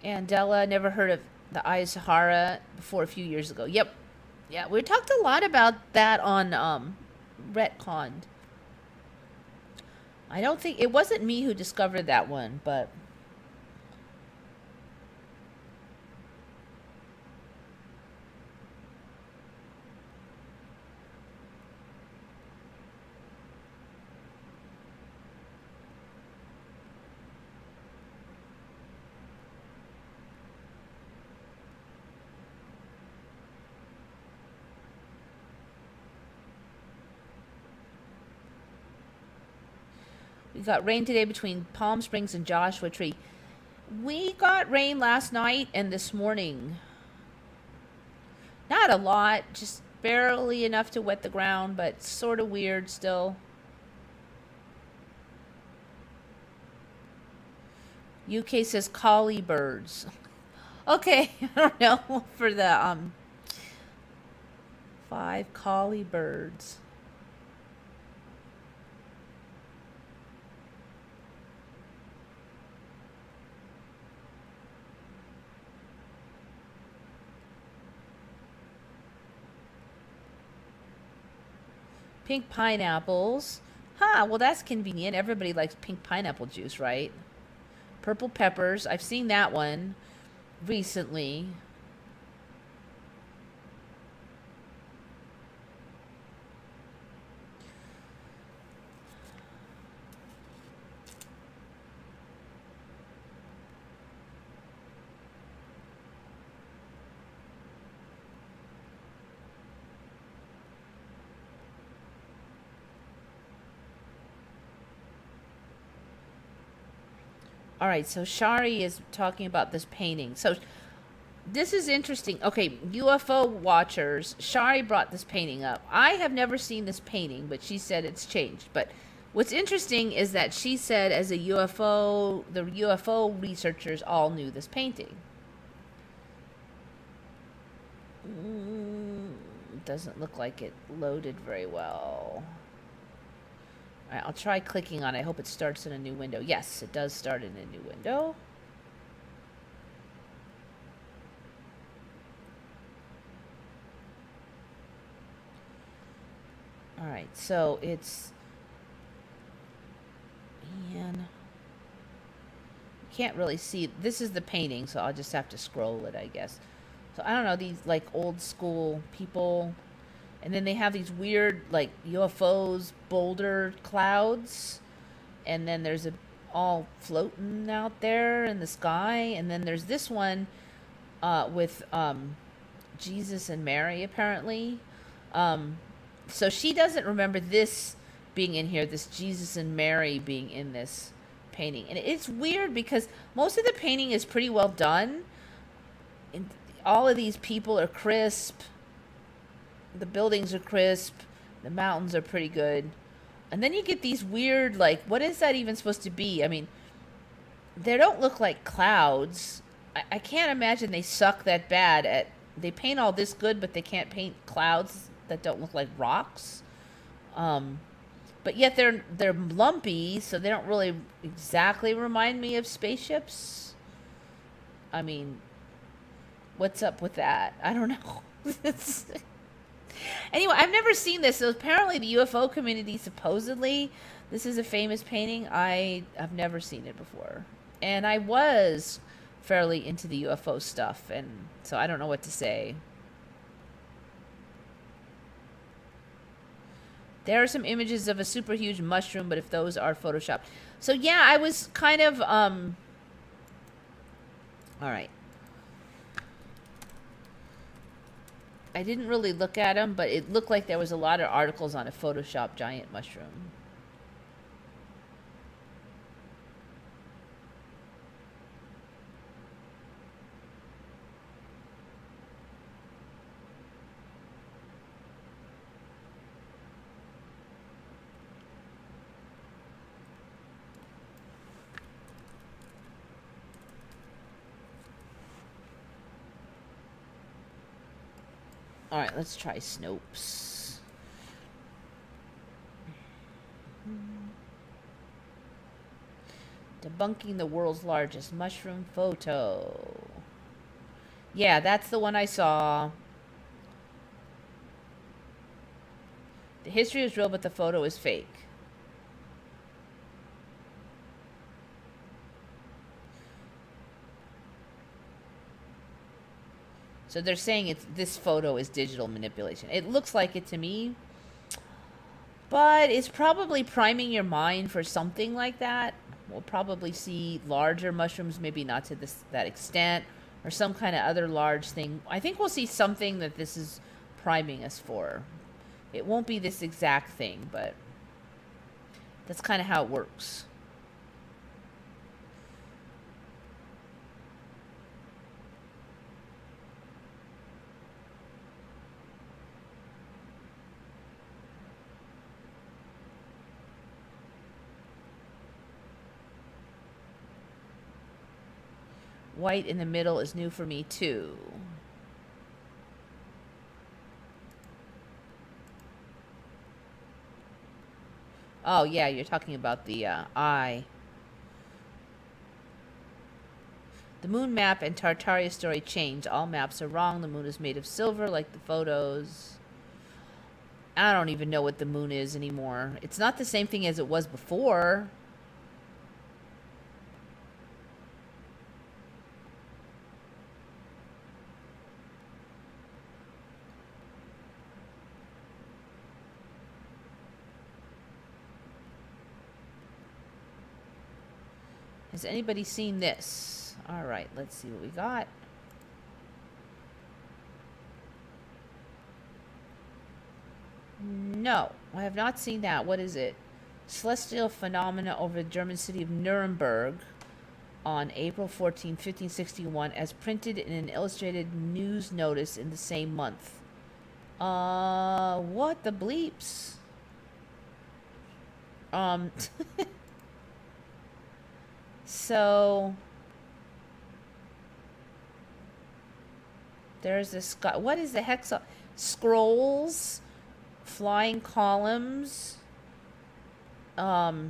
Mandela, never heard of the Eye of Sahara before a few years ago. Yep. Yeah, we talked a lot about that on Retconned. I don't think... It wasn't me who discovered that one, but... We got rain today between Palm Springs and Joshua Tree. We got rain last night and this morning. Not a lot, just barely enough to wet the ground, but sort of weird still. UK says collie birds. Okay, I don't know for the 5 collie birds. Pink pineapples. Huh, well that's convenient. Everybody likes pink pineapple juice, right? Purple peppers. I've seen that one recently. All right, so Shari is talking about this painting. So this is interesting. Okay, UFO watchers, Shari brought this painting up. I have never seen this painting, but she said it's changed. But what's interesting is that she said as a UFO, the UFO researchers all knew this painting. Doesn't look like it loaded very well. All right, I'll try clicking on it. I hope it starts in a new window. Yes, it does start in a new window. All right, so it's... Man, you can't really see. This is the painting, so I'll just have to scroll it, I guess. So I don't know, these like old school people... And then they have these weird, like, UFOs, boulder clouds. And then there's all floating out there in the sky. And then there's this one with Jesus and Mary, apparently. So she doesn't remember this being in here, this Jesus and Mary being in this painting. And it's weird because most of the painting is pretty well done. And all of these people are crisp. The buildings are crisp. The mountains are pretty good. And then you get these weird, like, what is that even supposed to be? I mean, they don't look like clouds. I can't imagine they suck that bad at... They paint all this good, but they can't paint clouds that don't look like rocks. But yet they're lumpy, so they don't really exactly remind me of spaceships. I mean, what's up with that? I don't know. Anyway, I've never seen this. So apparently the UFO community, supposedly, this is a famous painting. I have never seen it before. And I was fairly into the UFO stuff, and so I don't know what to say. There are some images of a super huge mushroom, but if those are photoshopped. So yeah, I was kind of, all right. I didn't really look at them, but it looked like there was a lot of articles on a Photoshop giant mushroom. Alright, let's try Snopes. Debunking the world's largest mushroom photo. Yeah, that's the one I saw. The history is real, but the photo is fake. So they're saying this photo is digital manipulation. It looks like it to me. But it's probably priming your mind for something like that. We'll probably see larger mushrooms, maybe not to that extent, or some kind of other large thing. I think we'll see something that this is priming us for. It won't be this exact thing, but that's kind of how it works. White in the middle is new for me too. Oh yeah, you're talking about the eye. The moon map and Tartaria story changed. All maps are wrong. The moon is made of silver like the photos. I don't even know what the moon is anymore. It's not the same thing as it was before. Has anybody seen this? All right, let's see what we got. No, I have not seen that. What is it? Celestial phenomena over the German city of Nuremberg on April 14, 1561, as printed in an illustrated news notice in the same month. What the bleeps? So there's this guy. What is the heck? Scrolls, flying columns. Yeah,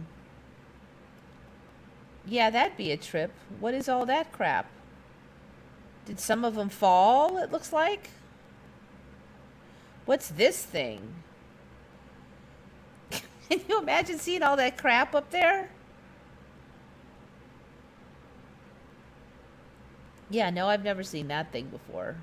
that'd be a trip. What is all that crap? Did some of them fall, it looks like? What's this thing? Can you imagine seeing all that crap up there? Yeah, no, I've never seen that thing before.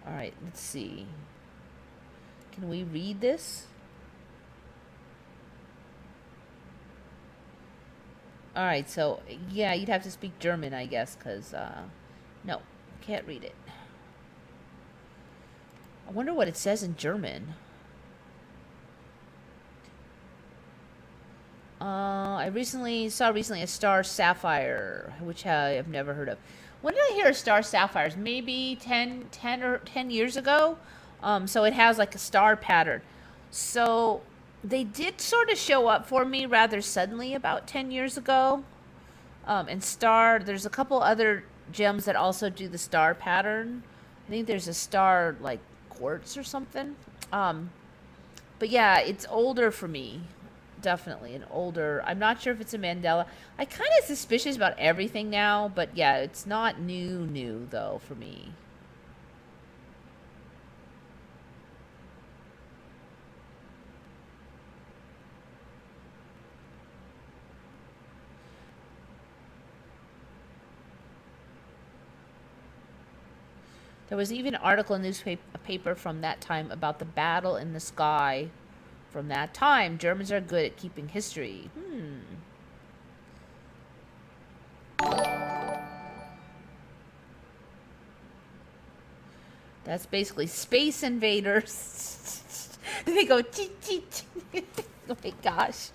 All right, let's see. Can we read this? All right, so yeah, you'd have to speak German, I guess, because no, can't read it. I wonder what it says in German. I saw recently a star sapphire, which I've never heard of. When did I hear of star sapphires? Maybe 10 years ago. So it has like a star pattern. So they did sort of show up for me rather suddenly about 10 years ago. And there's a couple other gems that also do the star pattern. I think there's a star like quartz or something. But yeah, it's older for me. Definitely an older. I'm not sure if it's a Mandela. I kind of suspicious about everything now, but yeah, it's not new though for me. There was even an article in a paper from that time about the battle in the sky. From that time, Germans are good at keeping history. That's basically Space Invaders. They go, cheat, cheat. Oh my gosh.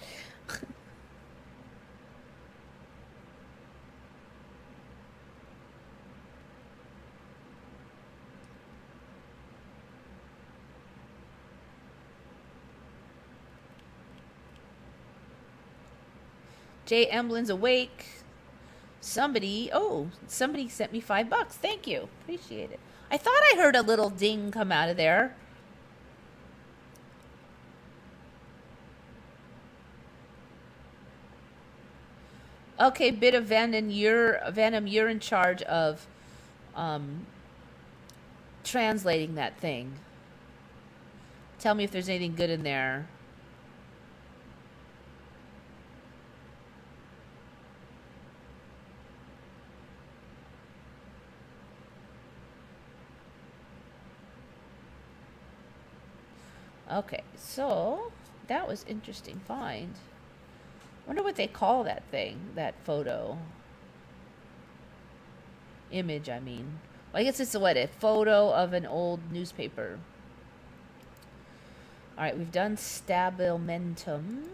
Jay Emblin's awake. Somebody sent me $5. Thank you. Appreciate it. I thought I heard a little ding come out of there. Okay, bit of Venom, you're in charge of translating that thing. Tell me if there's anything good in there. Okay, so that was interesting find. Wonder what they call that thing, that photo. Image, I mean. Well, I guess it's a photo of an old newspaper. Alright, we've done stabilmentum.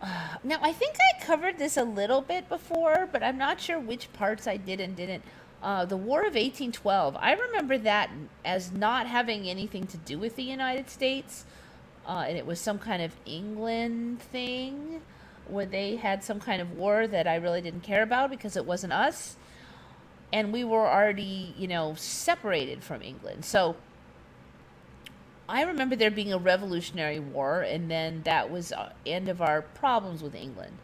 Now, I think I covered this a little bit before, but I'm not sure which parts I did and didn't. The War of 1812. I remember that as not having anything to do with the United States. And it was some kind of England thing where they had some kind of war that I really didn't care about because it wasn't us. And we were already, separated from England. So I remember there being a Revolutionary War, and then that was the end of our problems with England.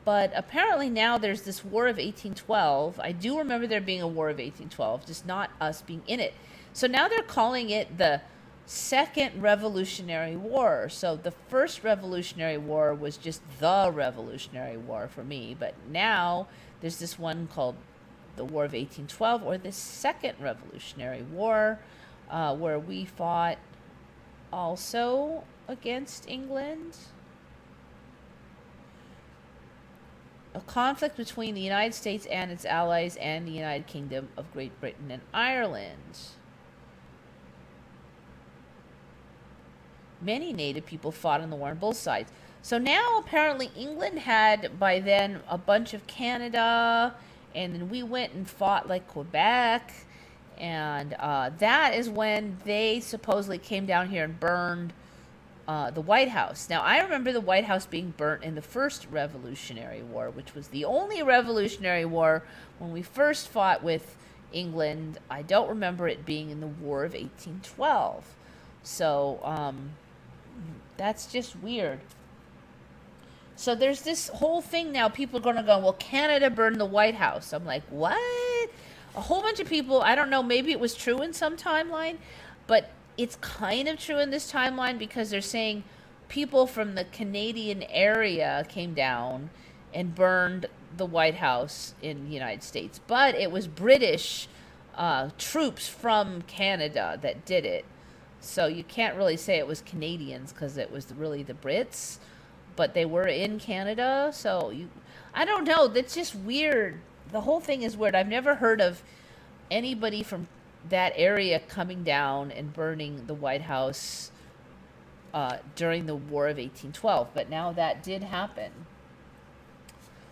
But apparently now there's this War of 1812. I do remember there being a War of 1812, just not us being in it. So now they're calling it the Second Revolutionary War. So the first Revolutionary War was just the Revolutionary War for me. But now there's this one called the War of 1812, or the Second Revolutionary War, where we fought also against England. A conflict between the United States and its allies and the United Kingdom of Great Britain and Ireland. Many native people fought in the war on both sides. So now apparently England had by then a bunch of Canada, and then we went and fought like Quebec, and that is when they supposedly came down here and burned the White House. Now, I remember the White House being burnt in the first Revolutionary War, which was the only Revolutionary War when we first fought with England. I don't remember it being in the War of 1812. So, that's just weird. So there's this whole thing now. People are going to go, well, Canada burned the White House. I'm like, what? A whole bunch of people, I don't know, maybe it was true in some timeline, but it's kind of true in this timeline because they're saying people from the Canadian area came down and burned the White House in the United States. But it was British troops from Canada that did it. So you can't really say it was Canadians because it was really the Brits. But they were in Canada. So I don't know. That's just weird. The whole thing is weird. I've never heard of anybody from that area coming down and burning the White House during the War of 1812. But now that did happen.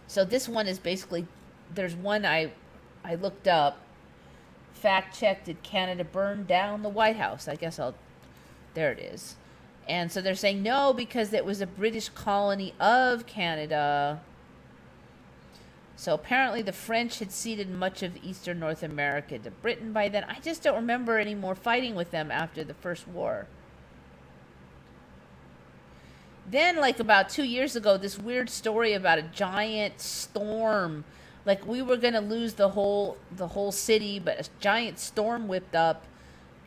So this one is basically, there's one I looked up, fact checked, did Canada burn down the White House? I guess there it is. And so they're saying no, because it was a British colony of Canada. So apparently the French had ceded much of eastern North America to Britain by then. I just don't remember any more fighting with them after the First War. Then, like about 2 years ago, this weird story about a giant storm. Like we were going to lose the whole city, but a giant storm whipped up,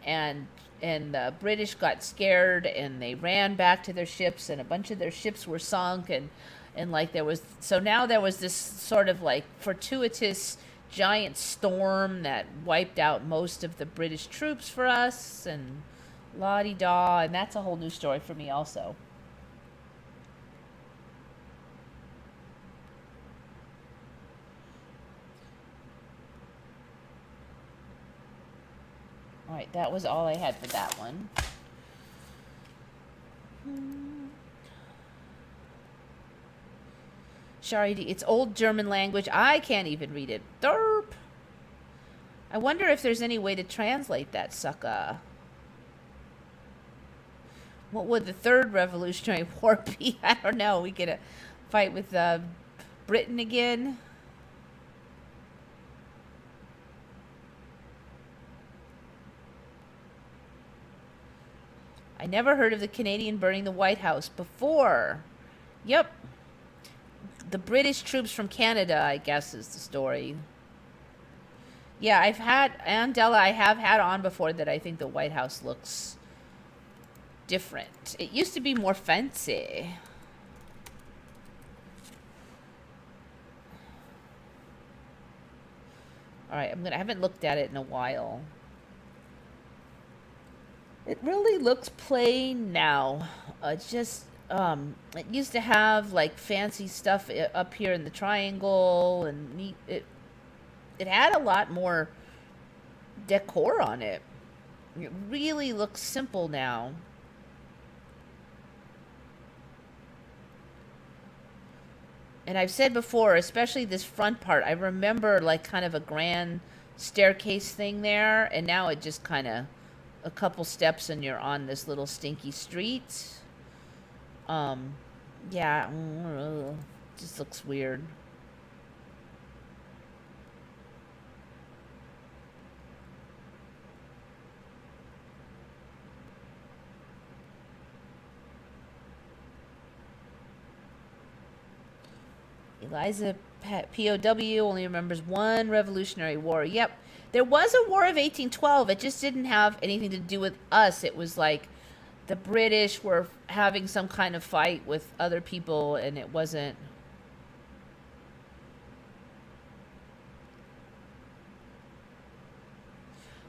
and the British got scared and they ran back to their ships, and a bunch of their ships were sunk, and like so now there was this sort of like fortuitous giant storm that wiped out most of the British troops for us, and la-di-da, and that's a whole new story for me also. Alright, that was all I had for that one. Shari, it's old German language. I can't even read it. Derp. I wonder if there's any way to translate that sucker. What would the third Revolutionary War be? I don't know. We get a fight with Britain again. I never heard of the Canadian burning the White House before. Yep. The British troops from Canada, I guess, is the story. Yeah, I've had Andela. I have had on before that. I think the White House looks different. It used to be more fancy. All right, I haven't looked at it in a while. It really looks plain now. It's just it used to have like fancy stuff up here in the triangle, and it had a lot more decor on it. It really looks simple now. And I've said before, especially this front part, I remember like kind of a grand staircase thing there, and now it just kind of a couple steps and you're on this little stinky street. Yeah, just looks weird. Eliza POW only remembers one Revolutionary War. Yep. There was a War of 1812. It just didn't have anything to do with us. It was like the British were having some kind of fight with other people, and it wasn't.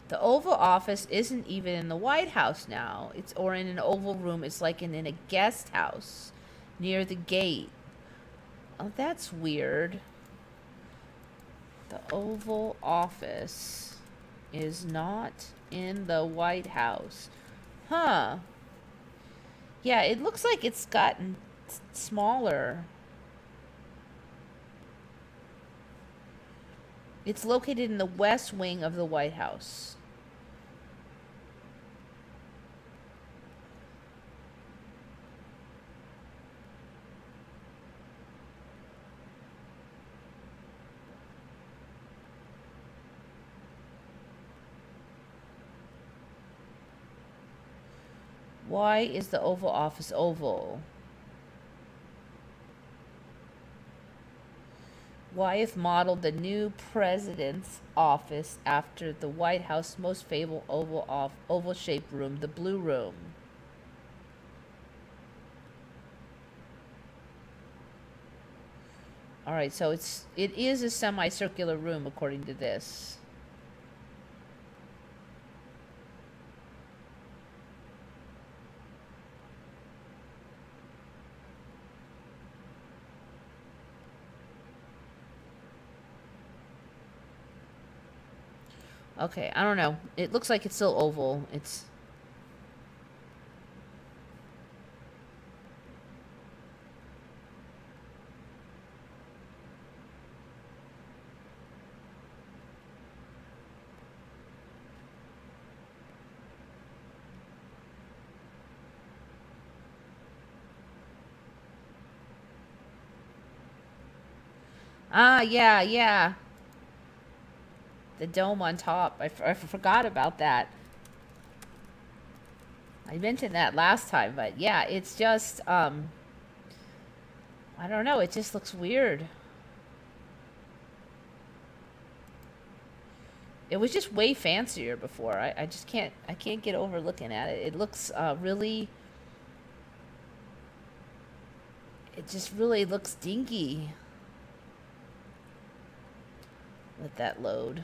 The Oval Office isn't even in the White House now. It's or in an Oval Room. It's like in a guest house near the gate. Oh, that's weird. The Oval Office is not in the White House. Huh. Yeah, it looks like it's gotten smaller. It's located in the west wing of the White House. Why is the Oval Office oval? Wyeth modeled the new president's office after the White House most fabled oval-shaped room, the Blue Room. All right, so it is a semicircular room according to this. Okay, I don't know. It looks like it's still oval. It's... Ah, yeah, yeah. The dome on top. I forgot about that. I mentioned that last time, but yeah, it's just, I don't know. It just looks weird. It was just way fancier before. I just can't get over looking at it. It looks really, it just really looks dinky. Let that load.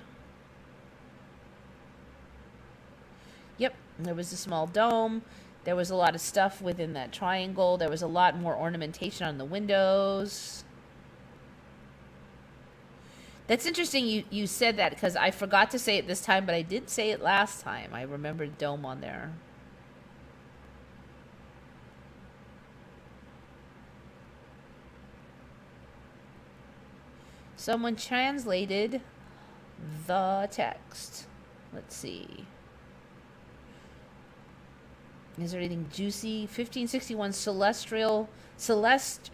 Yep, there was a small dome. There was a lot of stuff within that triangle. There was a lot more ornamentation on the windows. That's interesting you said that, because I forgot to say it this time, but I did say it last time. I remembered dome on there. Someone translated the text. Let's see. Is there anything juicy? 1561 Celeste.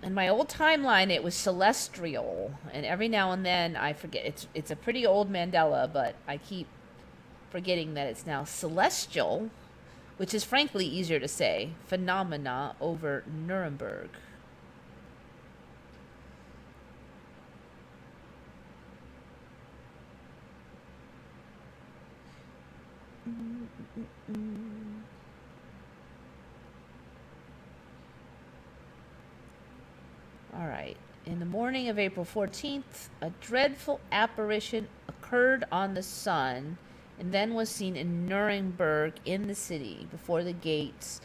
In my old timeline, it was celestial, and every now and then I forget. It's a pretty old Mandela, but I keep forgetting that it's now celestial, which is frankly easier to say. Phenomena over Nuremberg. All right. In the morning of April 14th, a dreadful apparition occurred on the sun and then was seen in Nuremberg, in the city, before the gates,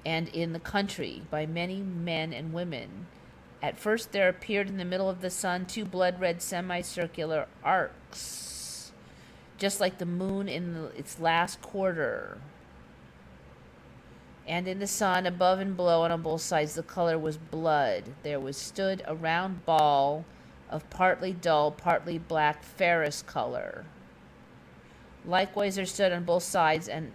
and in the country by many men and women. At first there appeared in the middle of the sun two blood-red semicircular arcs, just like the moon in its last quarter. And in the sun, above and below and on both sides, the color was blood. There was stood a round ball of partly dull, partly black ferrous color. Likewise there stood on both sides and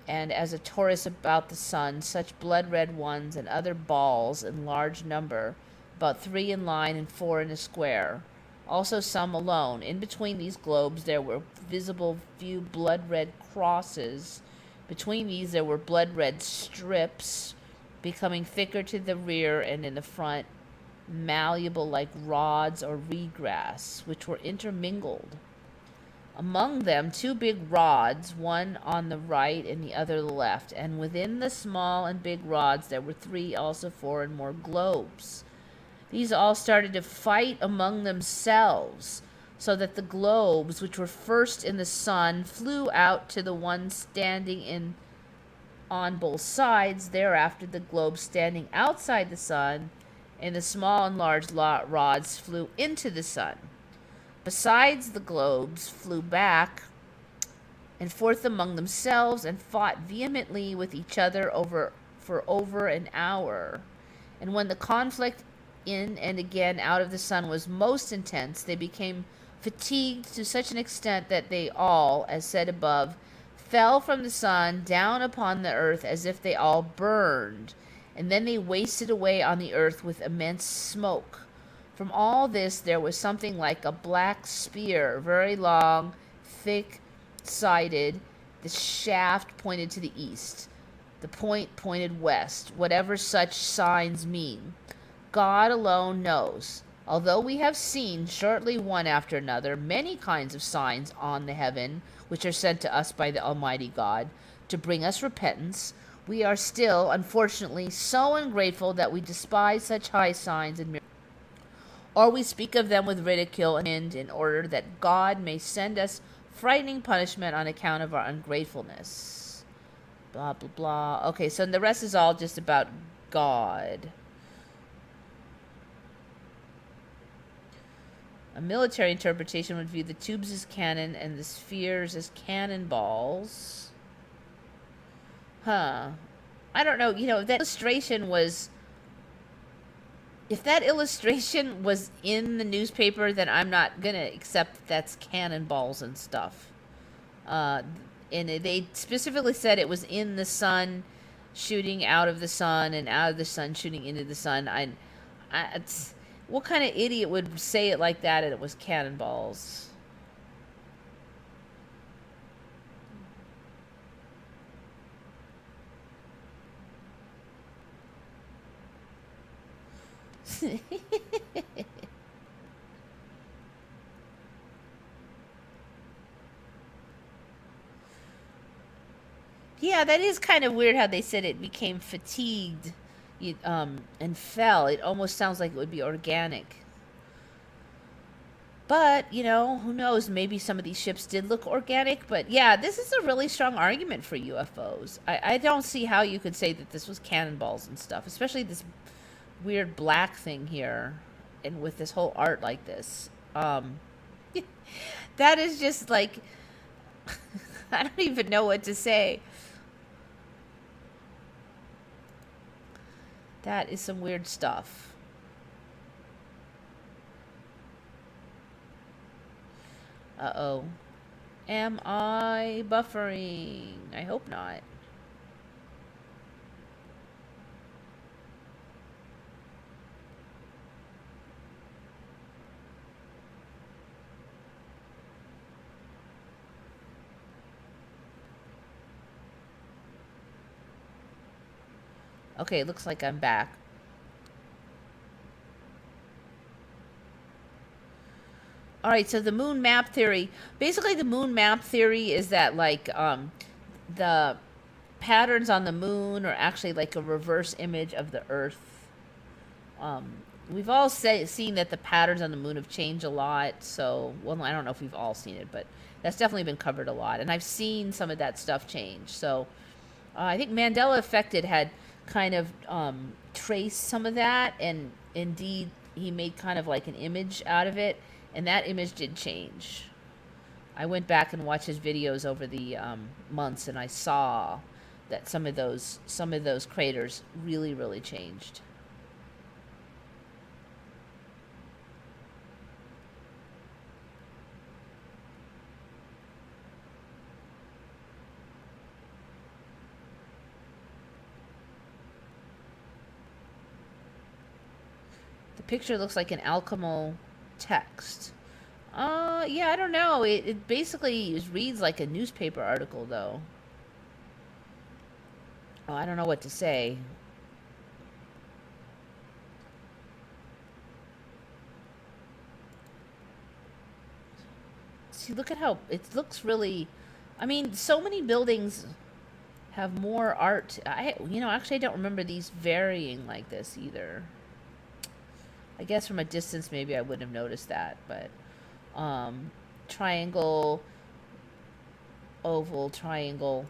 as a torus about the sun, such blood-red ones and other balls in large number, about 3 in line and 4 in a square. Also some alone. In between these globes there were visible few blood-red crosses. Between these there were blood-red strips, becoming thicker to the rear and in the front, malleable like rods or reedgrass, which were intermingled. Among them 2 big rods, one on the right and the other the left, and within the small and big rods there were 3, also 4 and more globes. These all started to fight among themselves, so that the globes, which were first in the sun, flew out to the one standing in on both sides. Thereafter the globes standing outside the sun, and the small and large rods flew into the sun. Besides, the globes flew back and forth among themselves and fought vehemently with each other for over an hour. And when the conflict in and again out of the sun was most intense, they became fatigued to such an extent that they all, as said above, fell from the sun down upon the earth as if they all burned, and then they wasted away on the earth with immense smoke. From all this there was something like a black spear, very long, thick-sided. The shaft pointed to the east. The point pointed west, whatever such signs mean. God alone knows. Although we have seen, shortly one after another, many kinds of signs on the heaven, which are sent to us by the Almighty God, to bring us repentance, we are still, unfortunately, so ungrateful that we despise such high signs and miracles. Or we speak of them with ridicule and in order that God may send us frightening punishment on account of our ungratefulness. Blah, blah, blah. Okay, so the rest is all just about God. A military interpretation would view the tubes as cannon and the spheres as cannonballs. Huh. I don't know. You know, that illustration was... If that illustration was in the newspaper, then I'm not going to accept that that's cannonballs and stuff. And they specifically said it was in the sun, shooting out of the sun, and out of the sun, shooting into the sun. What kind of idiot would say it like that and it was cannonballs? Yeah, that is kind of weird how they said it became fatigued and fell. It almost sounds like it would be organic. But, you know, who knows? Maybe some of these ships did look organic. But yeah, this is a really strong argument for UFOs. I don't see how you could say that this was cannonballs and stuff, especially this weird black thing here and with this whole art like this. That is just like, I don't even know what to say. That is some weird stuff. Uh-oh. Am I buffering? I hope not. Okay, it looks like I'm back. All right, so the moon map theory. Basically, the moon map theory is that like the patterns on the moon are actually like a reverse image of the Earth. Um, we've all seen that the patterns on the moon have changed a lot. So, well, I don't know if we've all seen it, but that's definitely been covered a lot. And I've seen some of that stuff change. So, I think Mandela Affected had kind of traced some of that, and indeed, he made kind of like an image out of it, and that image did change. I went back and watched his videos over the months, and I saw that some of those craters really changed. The picture looks like an alchemical text. Yeah, I don't know. It basically reads like a newspaper article, though. Oh, I don't know what to say. See, look at how it looks really. I mean, so many buildings have more art. Actually, I don't remember these varying like this either. I guess from a distance, maybe I wouldn't have noticed that, but um, triangle, oval, triangle,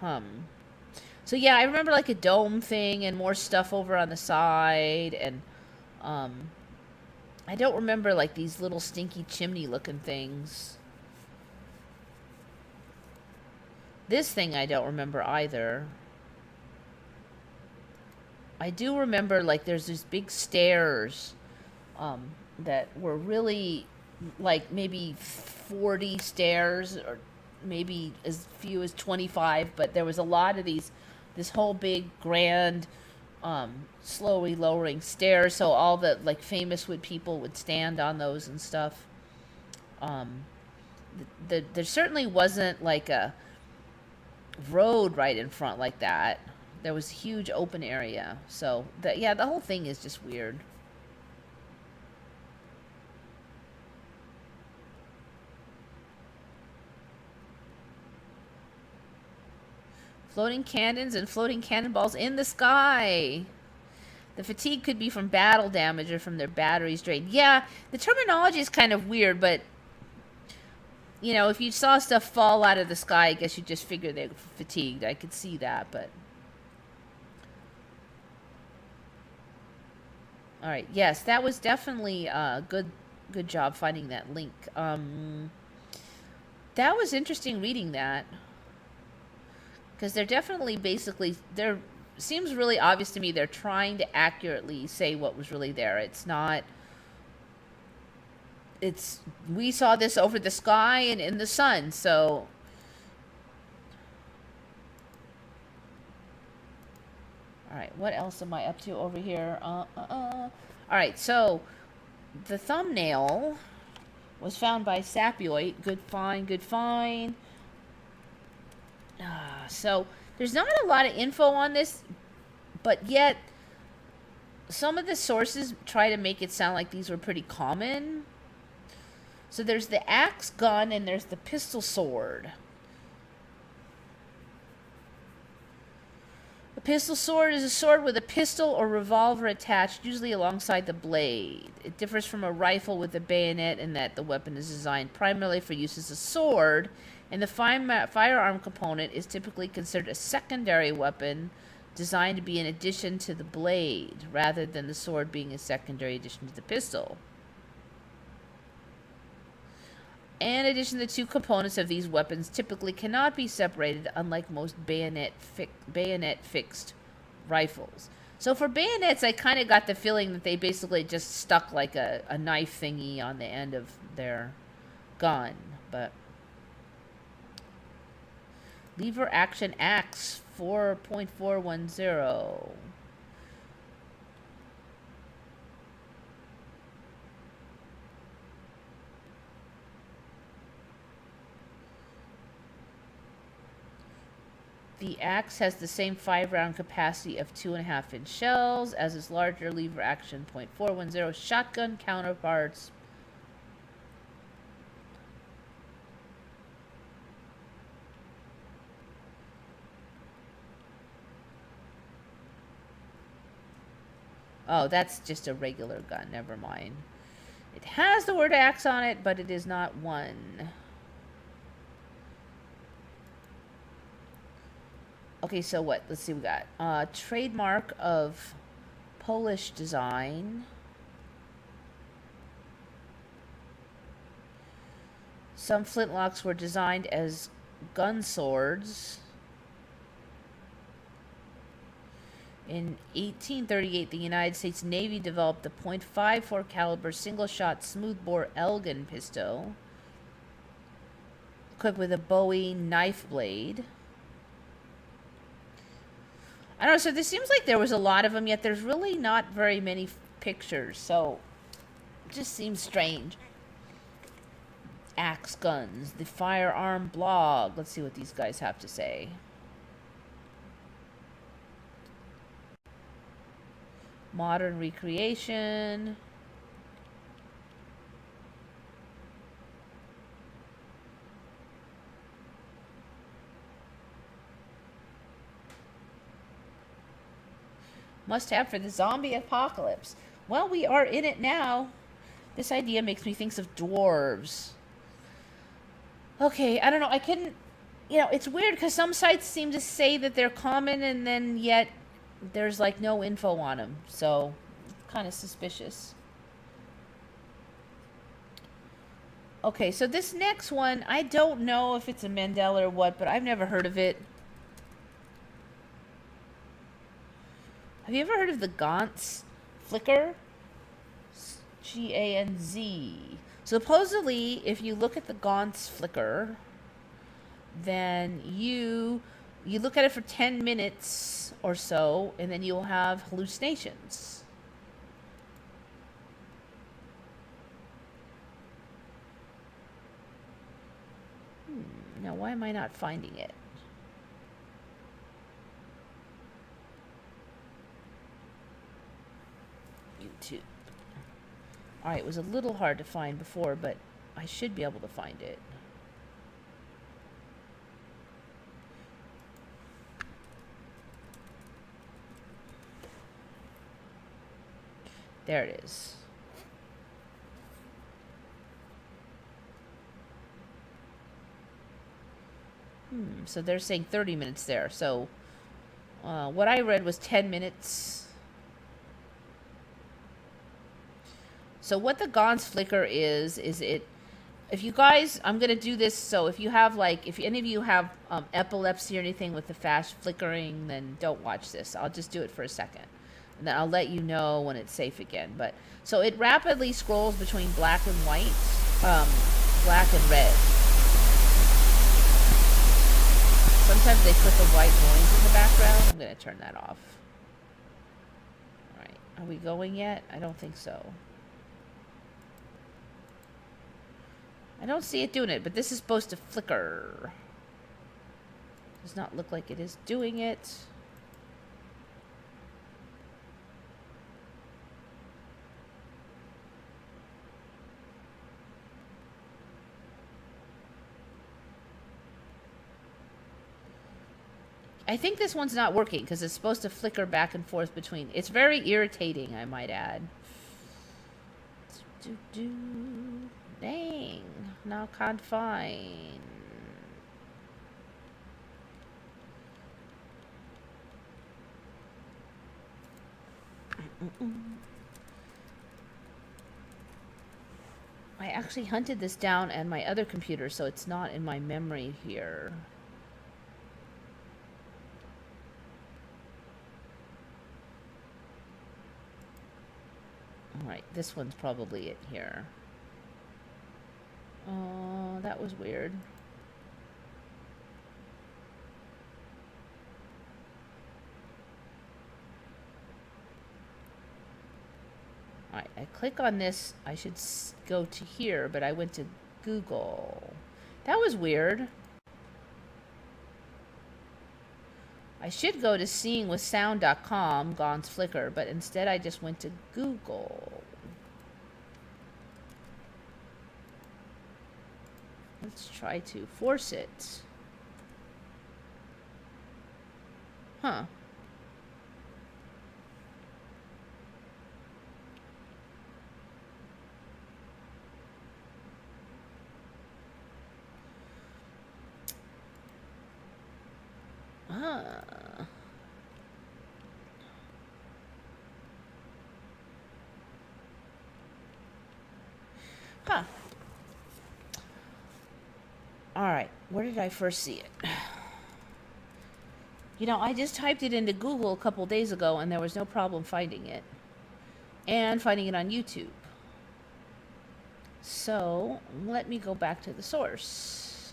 hum. So yeah, I remember like a dome thing and more stuff over on the side, and um, I don't remember like these little stinky chimney looking things. This thing I don't remember either. I do remember like there's these big stairs that were really like maybe 40 stairs or maybe as few as 25, but there was a lot of this whole big grand slowly lowering stairs, so all the like famous people would stand on those and stuff. um there certainly wasn't like a road right in front like that. There was a huge open area. So yeah, the whole thing is just weird. Floating cannons and floating cannonballs in the sky. The fatigue could be from battle damage or from their batteries drained. Yeah, the terminology is kind of weird, but if you saw stuff fall out of the sky, I guess you just figure they're fatigued. I could see that, but all right. Yes, that was definitely a good job finding that link. That was interesting reading that, because they're definitely basically there seems really obvious to me they're trying to accurately say what was really there. It's not it's we saw this over the sky and in the sun. So all right, what else am I up to over here? All right, so the thumbnail was found by Sapioid. Good find, good find. So there's not a lot of info on this, but yet some of the sources try to make it sound like these were pretty common. So there's the axe gun and there's the pistol sword. A pistol sword is a sword with a pistol or revolver attached, usually alongside the blade. It differs from a rifle with a bayonet in that the weapon is designed primarily for use as a sword, and the firearm component is typically considered a secondary weapon designed to be an addition to the blade, rather than the sword being a secondary addition to the pistol. In addition, the two components of these weapons typically cannot be separated, unlike most bayonet-fixed rifles. So for bayonets, I kind of got the feeling that they basically just stuck like a knife thingy on the end of their gun. But lever action axe 4.410. The axe has the same 5-round capacity of 2.5-inch shells as its larger lever action .410 shotgun counterparts. Oh, that's just a regular gun. Never mind. It has the word axe on it, but it is not one. Okay, so what? Let's see, we got trademark of Polish design. Some flintlocks were designed as gun swords. In 1838, the United States Navy developed the .54 caliber single-shot smoothbore Elgin pistol, equipped with a Bowie knife blade. I don't know, so this seems like there was a lot of them, yet there's really not very many pictures, so it just seems strange. Axe guns, the firearm blog. Let's see what these guys have to say. Modern recreation. Must have for the zombie apocalypse. Well, we are in it now. This idea makes me think of dwarves. Okay, I don't know. I couldn't... You know, it's weird because some sites seem to say that they're common and then yet there's like no info on them. So, kind of suspicious. Okay, so this next one, I don't know if it's a Mandela or what, but I've never heard of it. Have you ever heard of the Gaunt's flicker? G-A-N-Z. Supposedly, if you look at the Gaunt's flicker, then you look at it for 10 minutes or so, and then you'll have hallucinations. Now, why am I not finding it? YouTube. Alright, it was a little hard to find before, but I should be able to find it. There it is. So they're saying 30 minutes there. So what I read was 10 minutes. So what the Gaunt's flicker is it, if you guys, I'm going to do this, so if you have like, if any of you have epilepsy or anything with the fast flickering, then don't watch this. I'll just do it for a second. And then I'll let you know when it's safe again. But so it rapidly scrolls between black and white, black and red. Sometimes they put the white noise in the background. I'm going to turn that off. All right. Are we going yet? I don't think so. I don't see it doing it, but this is supposed to flicker. Does not look like it is doing it. I think this one's not working because it's supposed to flicker back and forth between. It's very irritating, I might add. Dang. Now can't find. I actually hunted this down on my other computer, so it's not in my memory here. Alright, this one's probably it here. Oh, that was weird. Alright, I click on this. I should go to here, but I went to Google. That was weird. I should go to seeingwithsound.com, Gaunt's Flicker, but instead I just went to Google. Let's try to force it. Huh. Huh. Alright, where did I first see it? You know, I just typed it into Google a couple days ago and there was no problem finding it. And finding it on YouTube. So, let me go back to the source.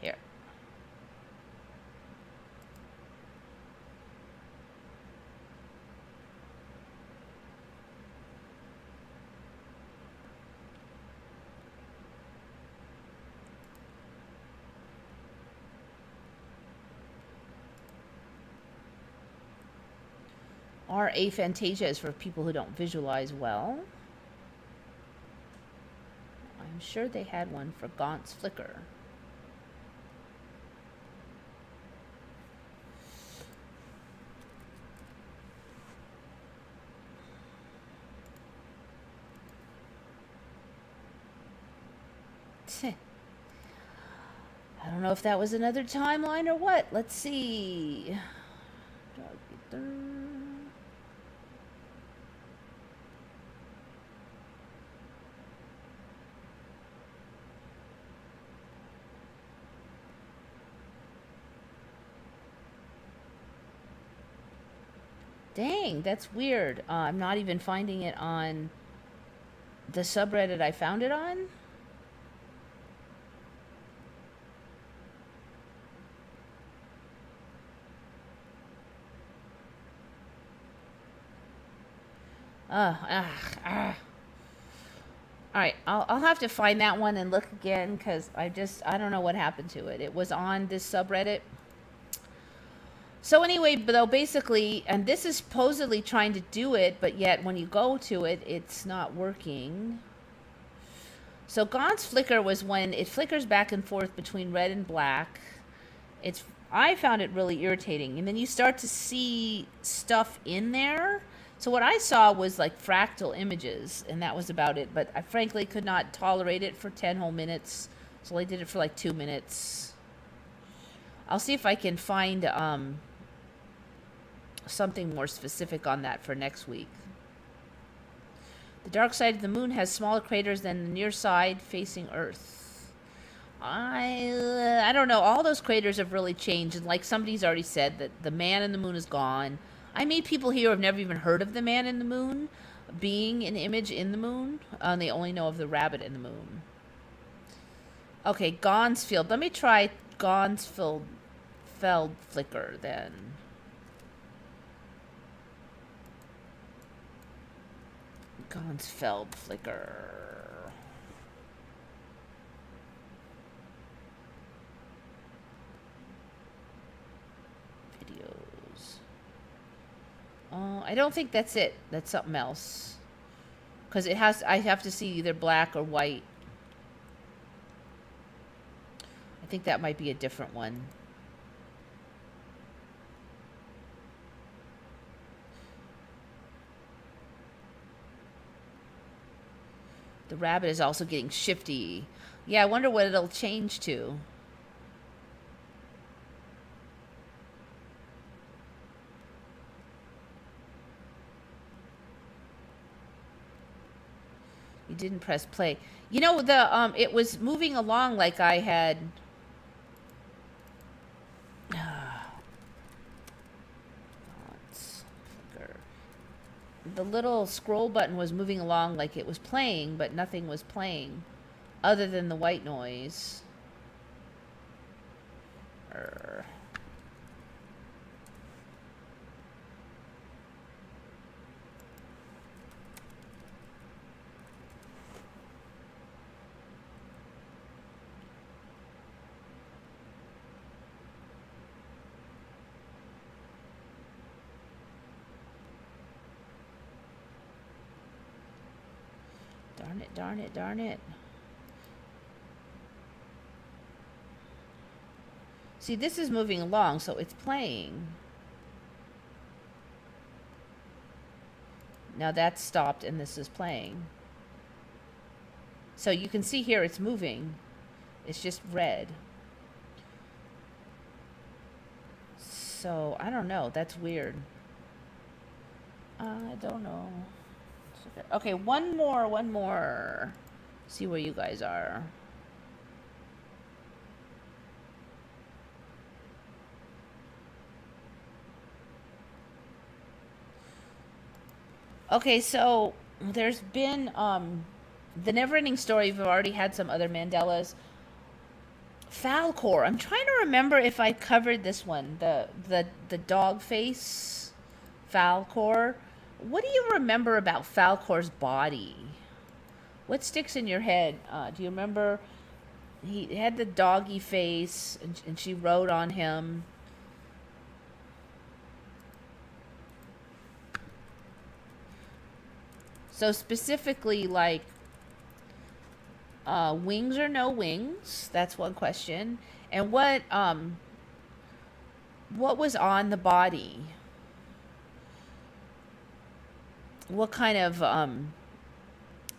Here. Our aphantasia is for people who don't visualize well. I'm sure they had one for Gaunt's Flicker. I don't know if that was another timeline or what. Let's see. Dang, that's weird. I'm not even finding it on the subreddit I found it on. Alright, I'll have to find that one and look again because I don't know what happened to it. It was on this subreddit. So anyway, though, basically, and this is supposedly trying to do it, but yet when you go to it, it's not working. So Gaunt's Flicker was when it flickers back and forth between red and black. I found it really irritating. And then you start to see stuff in there. So what I saw was like fractal images, and that was about it. But I frankly could not tolerate it for 10 whole minutes. So I did it for like 2 minutes. I'll see if I can find something more specific on that for next week. The dark side of the moon has smaller craters than the near side facing Earth. I don't know. All those craters have really changed. And like somebody's already said, that the man in the moon is gone. I meet people here who have never even heard of the man in the moon being an image in the moon. They only know of the rabbit in the moon. Okay, Gonsfield. Let me try Gonsfield Flicker then. Gonsfeld Flicker. Videos. I don't think that's it. That's something else. Because I have to see either black or white. I think that might be a different one. The rabbit is also getting shifty. Yeah, I wonder what it'll change to. You didn't press play. You know, it was moving along like I had. The little scroll button was moving along like it was playing, but nothing was playing other than the white noise. Darn it, darn it, darn it. See, this is moving along, so it's playing. Now that's stopped and this is playing. So you can see here it's moving. It's just red. So, I don't know. That's weird. I don't know. Okay, one more. See where you guys are. Okay, so there's been the Neverending Story. We've already had some other Mandelas. Falcor. I'm trying to remember if I covered this one. The dog face Falcor. What do you remember about Falcor's body? What sticks in your head? Do you remember? He had the doggy face, and she rode on him. So specifically, like, wings or no wings? That's one question. And what was on the body? What kind of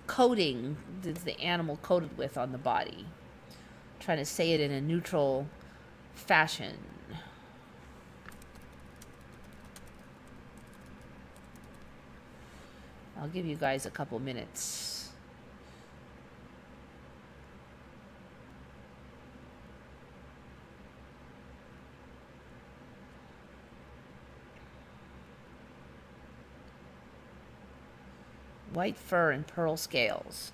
coating is the animal coated with on the body? I'm trying to say it in a neutral fashion. I'll give you guys a couple minutes. White fur and pearl scales.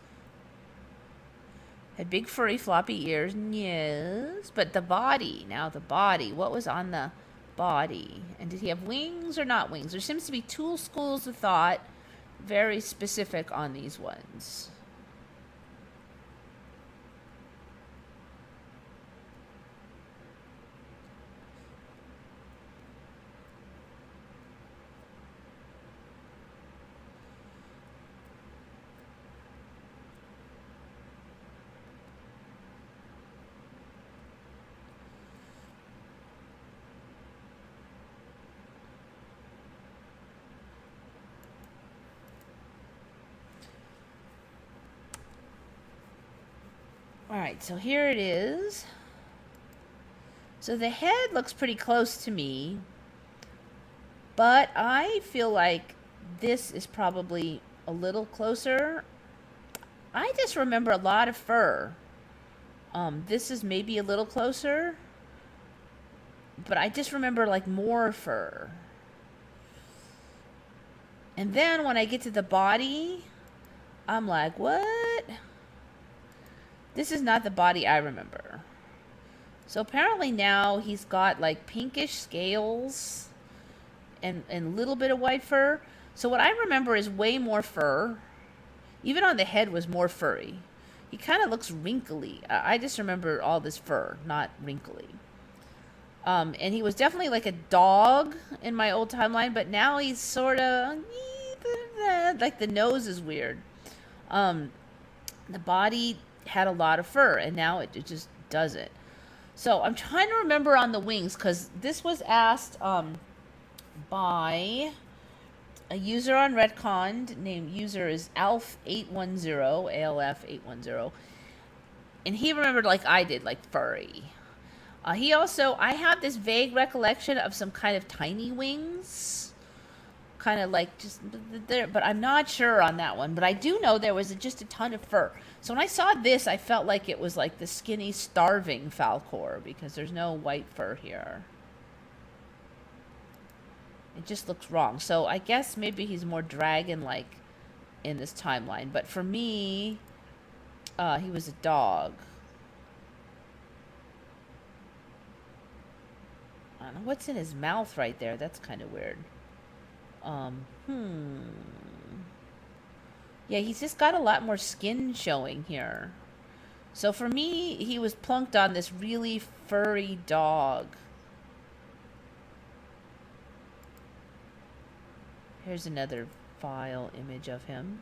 Had big furry floppy ears. Yes. But the body. Now the body. What was on the body? And did he have wings or not wings? There seems to be two schools of thought. Very specific on these ones. Alright, so here it is. So the head looks pretty close to me, but I feel like this is probably a little closer. I just remember a lot of fur. This is maybe a little closer, but I just remember like more fur. And then when I get to the body, I'm like, what? This is not the body I remember. So apparently now he's got like pinkish scales and a little bit of white fur. So what I remember is way more fur. Even on the head was more furry. He kind of looks wrinkly. I just remember all this fur, not wrinkly. And he was definitely like a dog in my old timeline, but now he's sort of like the nose is weird. The body had a lot of fur, and now it just doesn't. So I'm trying to remember on the wings, because this was asked by a user on Redcon. Named user is ALF810, ALF810. And he remembered like I did, like furry. He also, I have this vague recollection of some kind of tiny wings. Kind of like just there, but I'm not sure on that one. But I do know there was just a ton of fur. So when I saw this, I felt like it was like the skinny, starving Falkor, because there's no white fur here. It just looks wrong. So I guess maybe he's more dragon-like in this timeline. But for me, he was a dog. I don't know what's in his mouth right there. That's kind of weird. Yeah, he's just got a lot more skin showing here. So for me, he was plunked on this really furry dog. Here's another file image of him.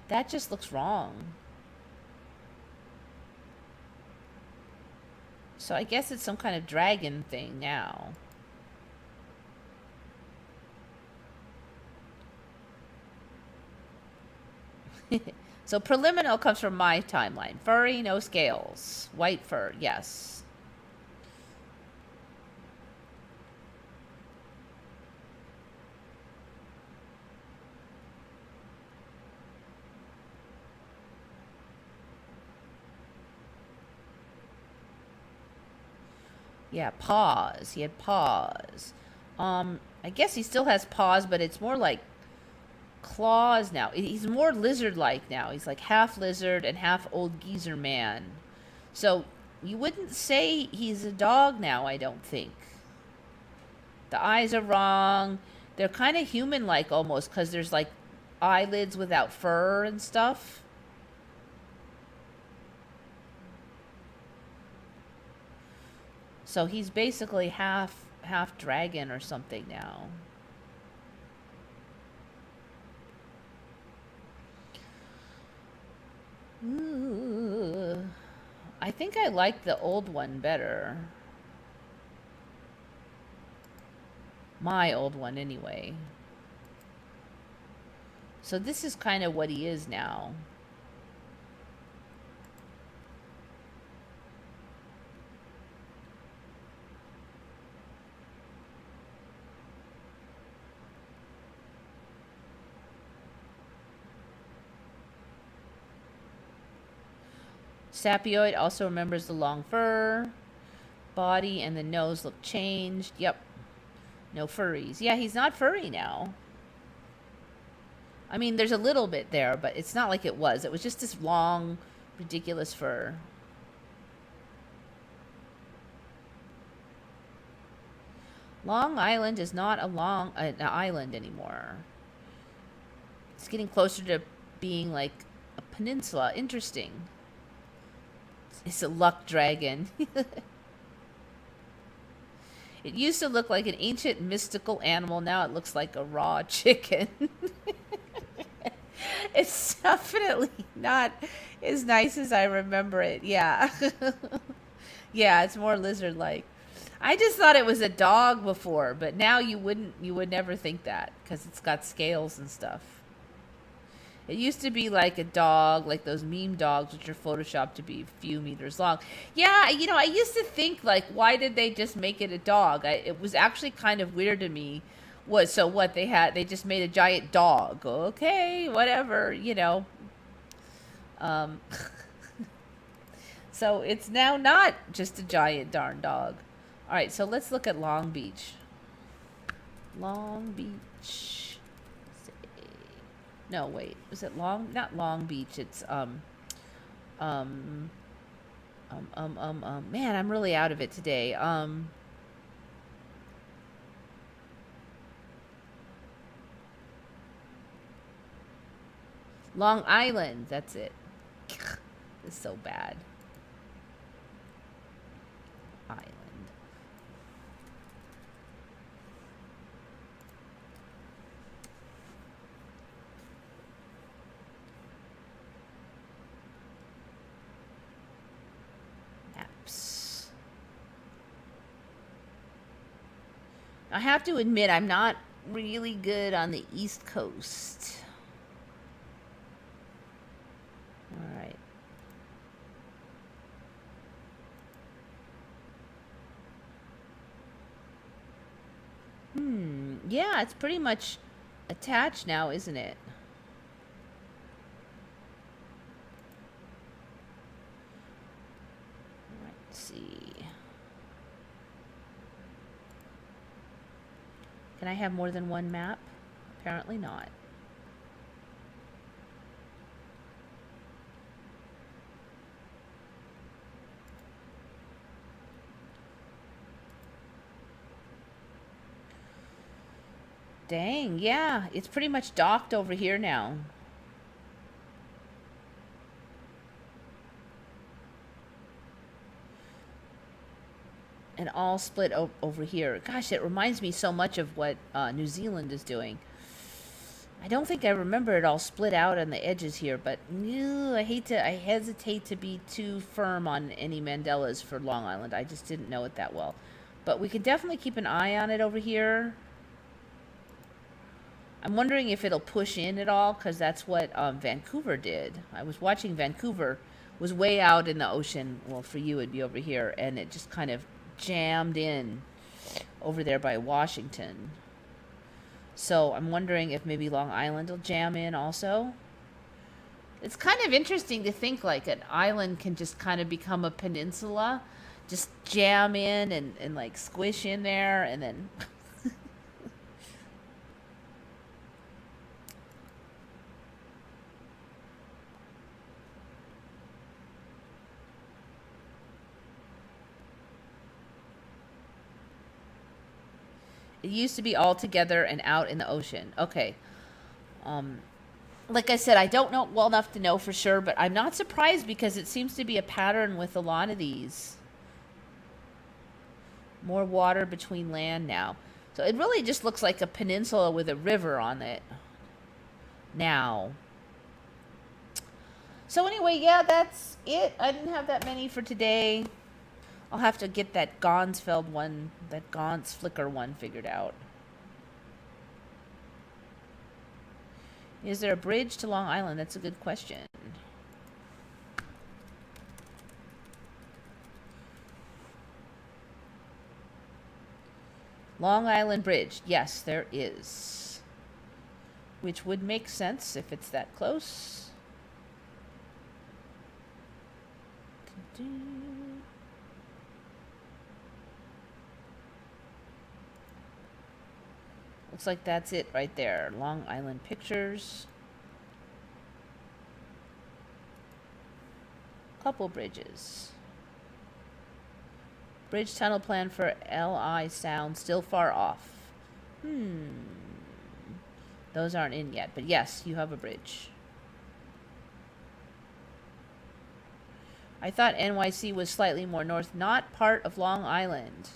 That just looks wrong. So I guess it's some kind of dragon thing now. So preliminal comes from my timeline. Furry, no scales. White fur, yes. Yeah, paws. He had paws. I guess he still has paws, but it's more like claws now. He's more lizard-like now. He's like half lizard and half old geezer man. So you wouldn't say he's a dog now, I don't think. The eyes are wrong. They're kind of human-like almost, because there's like eyelids without fur and stuff. So he's basically half dragon or something now. Ooh. I think I like the old one better. My old one, anyway. So this is kind of what he is now. Sapioid also remembers the long fur. Body and the nose look changed. Yep. No furries. Yeah, he's not furry now. I mean, there's a little bit there, but it's not like it was. It was just this long, ridiculous fur. Long Island is not an island anymore. It's getting closer to being like a peninsula. Interesting. It's a luck dragon. It used to look like an ancient mystical animal. Now it looks like a raw chicken. It's definitely not as nice as I remember it. Yeah. Yeah, it's more lizard-like. I just thought it was a dog before, but now you would never think that because it's got scales and stuff. It used to be like a dog, like those meme dogs, which are photoshopped to be a few meters long. Yeah, I used to think, like, why did they just make it a dog? It was actually kind of weird to me. They just made a giant dog. Okay, whatever, So it's now not just a giant darn dog. All right, so let's look at Long Beach. Long Beach. No, wait. Is it not Long Beach? It's man, I'm really out of it today. Long Island. That's it. It's so bad. Island. I have to admit, I'm not really good on the East Coast. All right. Yeah, it's pretty much attached now, isn't it? Let's see. Can I have more than one map? Apparently not. Dang, yeah, it's pretty much docked over here now. And all split over here. Gosh, it reminds me so much of what New Zealand is doing. I don't think I remember it all split out on the edges here, but I hesitate to be too firm on any Mandelas for Long Island. I just didn't know it that well. But we can definitely keep an eye on it over here. I'm wondering if it'll push in at all, because that's what Vancouver did. I was watching Vancouver, was way out in the ocean. Well, for you it'd be over here, and it just kind of jammed in over there by Washington. So I'm wondering if maybe Long Island will jam in also. It's kind of interesting to think like an island can just kind of become a peninsula, just jam in and like squish in there, and then it used to be all together and out in the ocean. Okay. Like I said, I don't know well enough to know for sure, but I'm not surprised because it seems to be a pattern with a lot of these. More water between land now. So it really just looks like a peninsula with a river on it now. So anyway, yeah, that's it. I didn't have that many for today. I'll have to get that Gaunt's flicker one figured out. Is there a bridge to Long Island? That's a good question. Long Island Bridge. Yes, there is. Which would make sense if it's that close. Looks like that's it right there. Long Island pictures. Couple bridges. Bridge tunnel plan for LI Sound still far off. Those aren't in yet, but yes, you have a bridge. I thought NYC was slightly more north, not part of Long Island.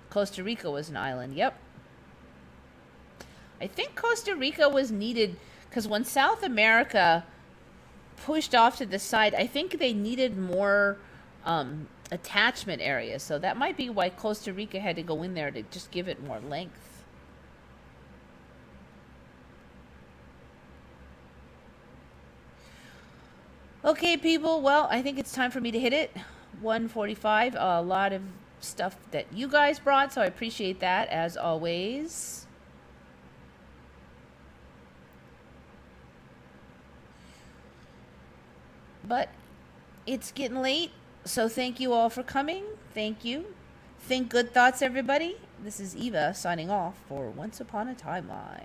Costa Rica was an island, yep. I think Costa Rica was needed because when South America pushed off to the side, I think they needed more attachment area. So that might be why Costa Rica had to go in there to just give it more length. Okay, people. Well, I think it's time for me to hit it. 1:45. A lot of stuff that you guys brought, so I appreciate that as always. But it's getting late, so thank you all for coming. Thank you. Think good thoughts, everybody. This is Eva signing off for Once Upon a Timeline.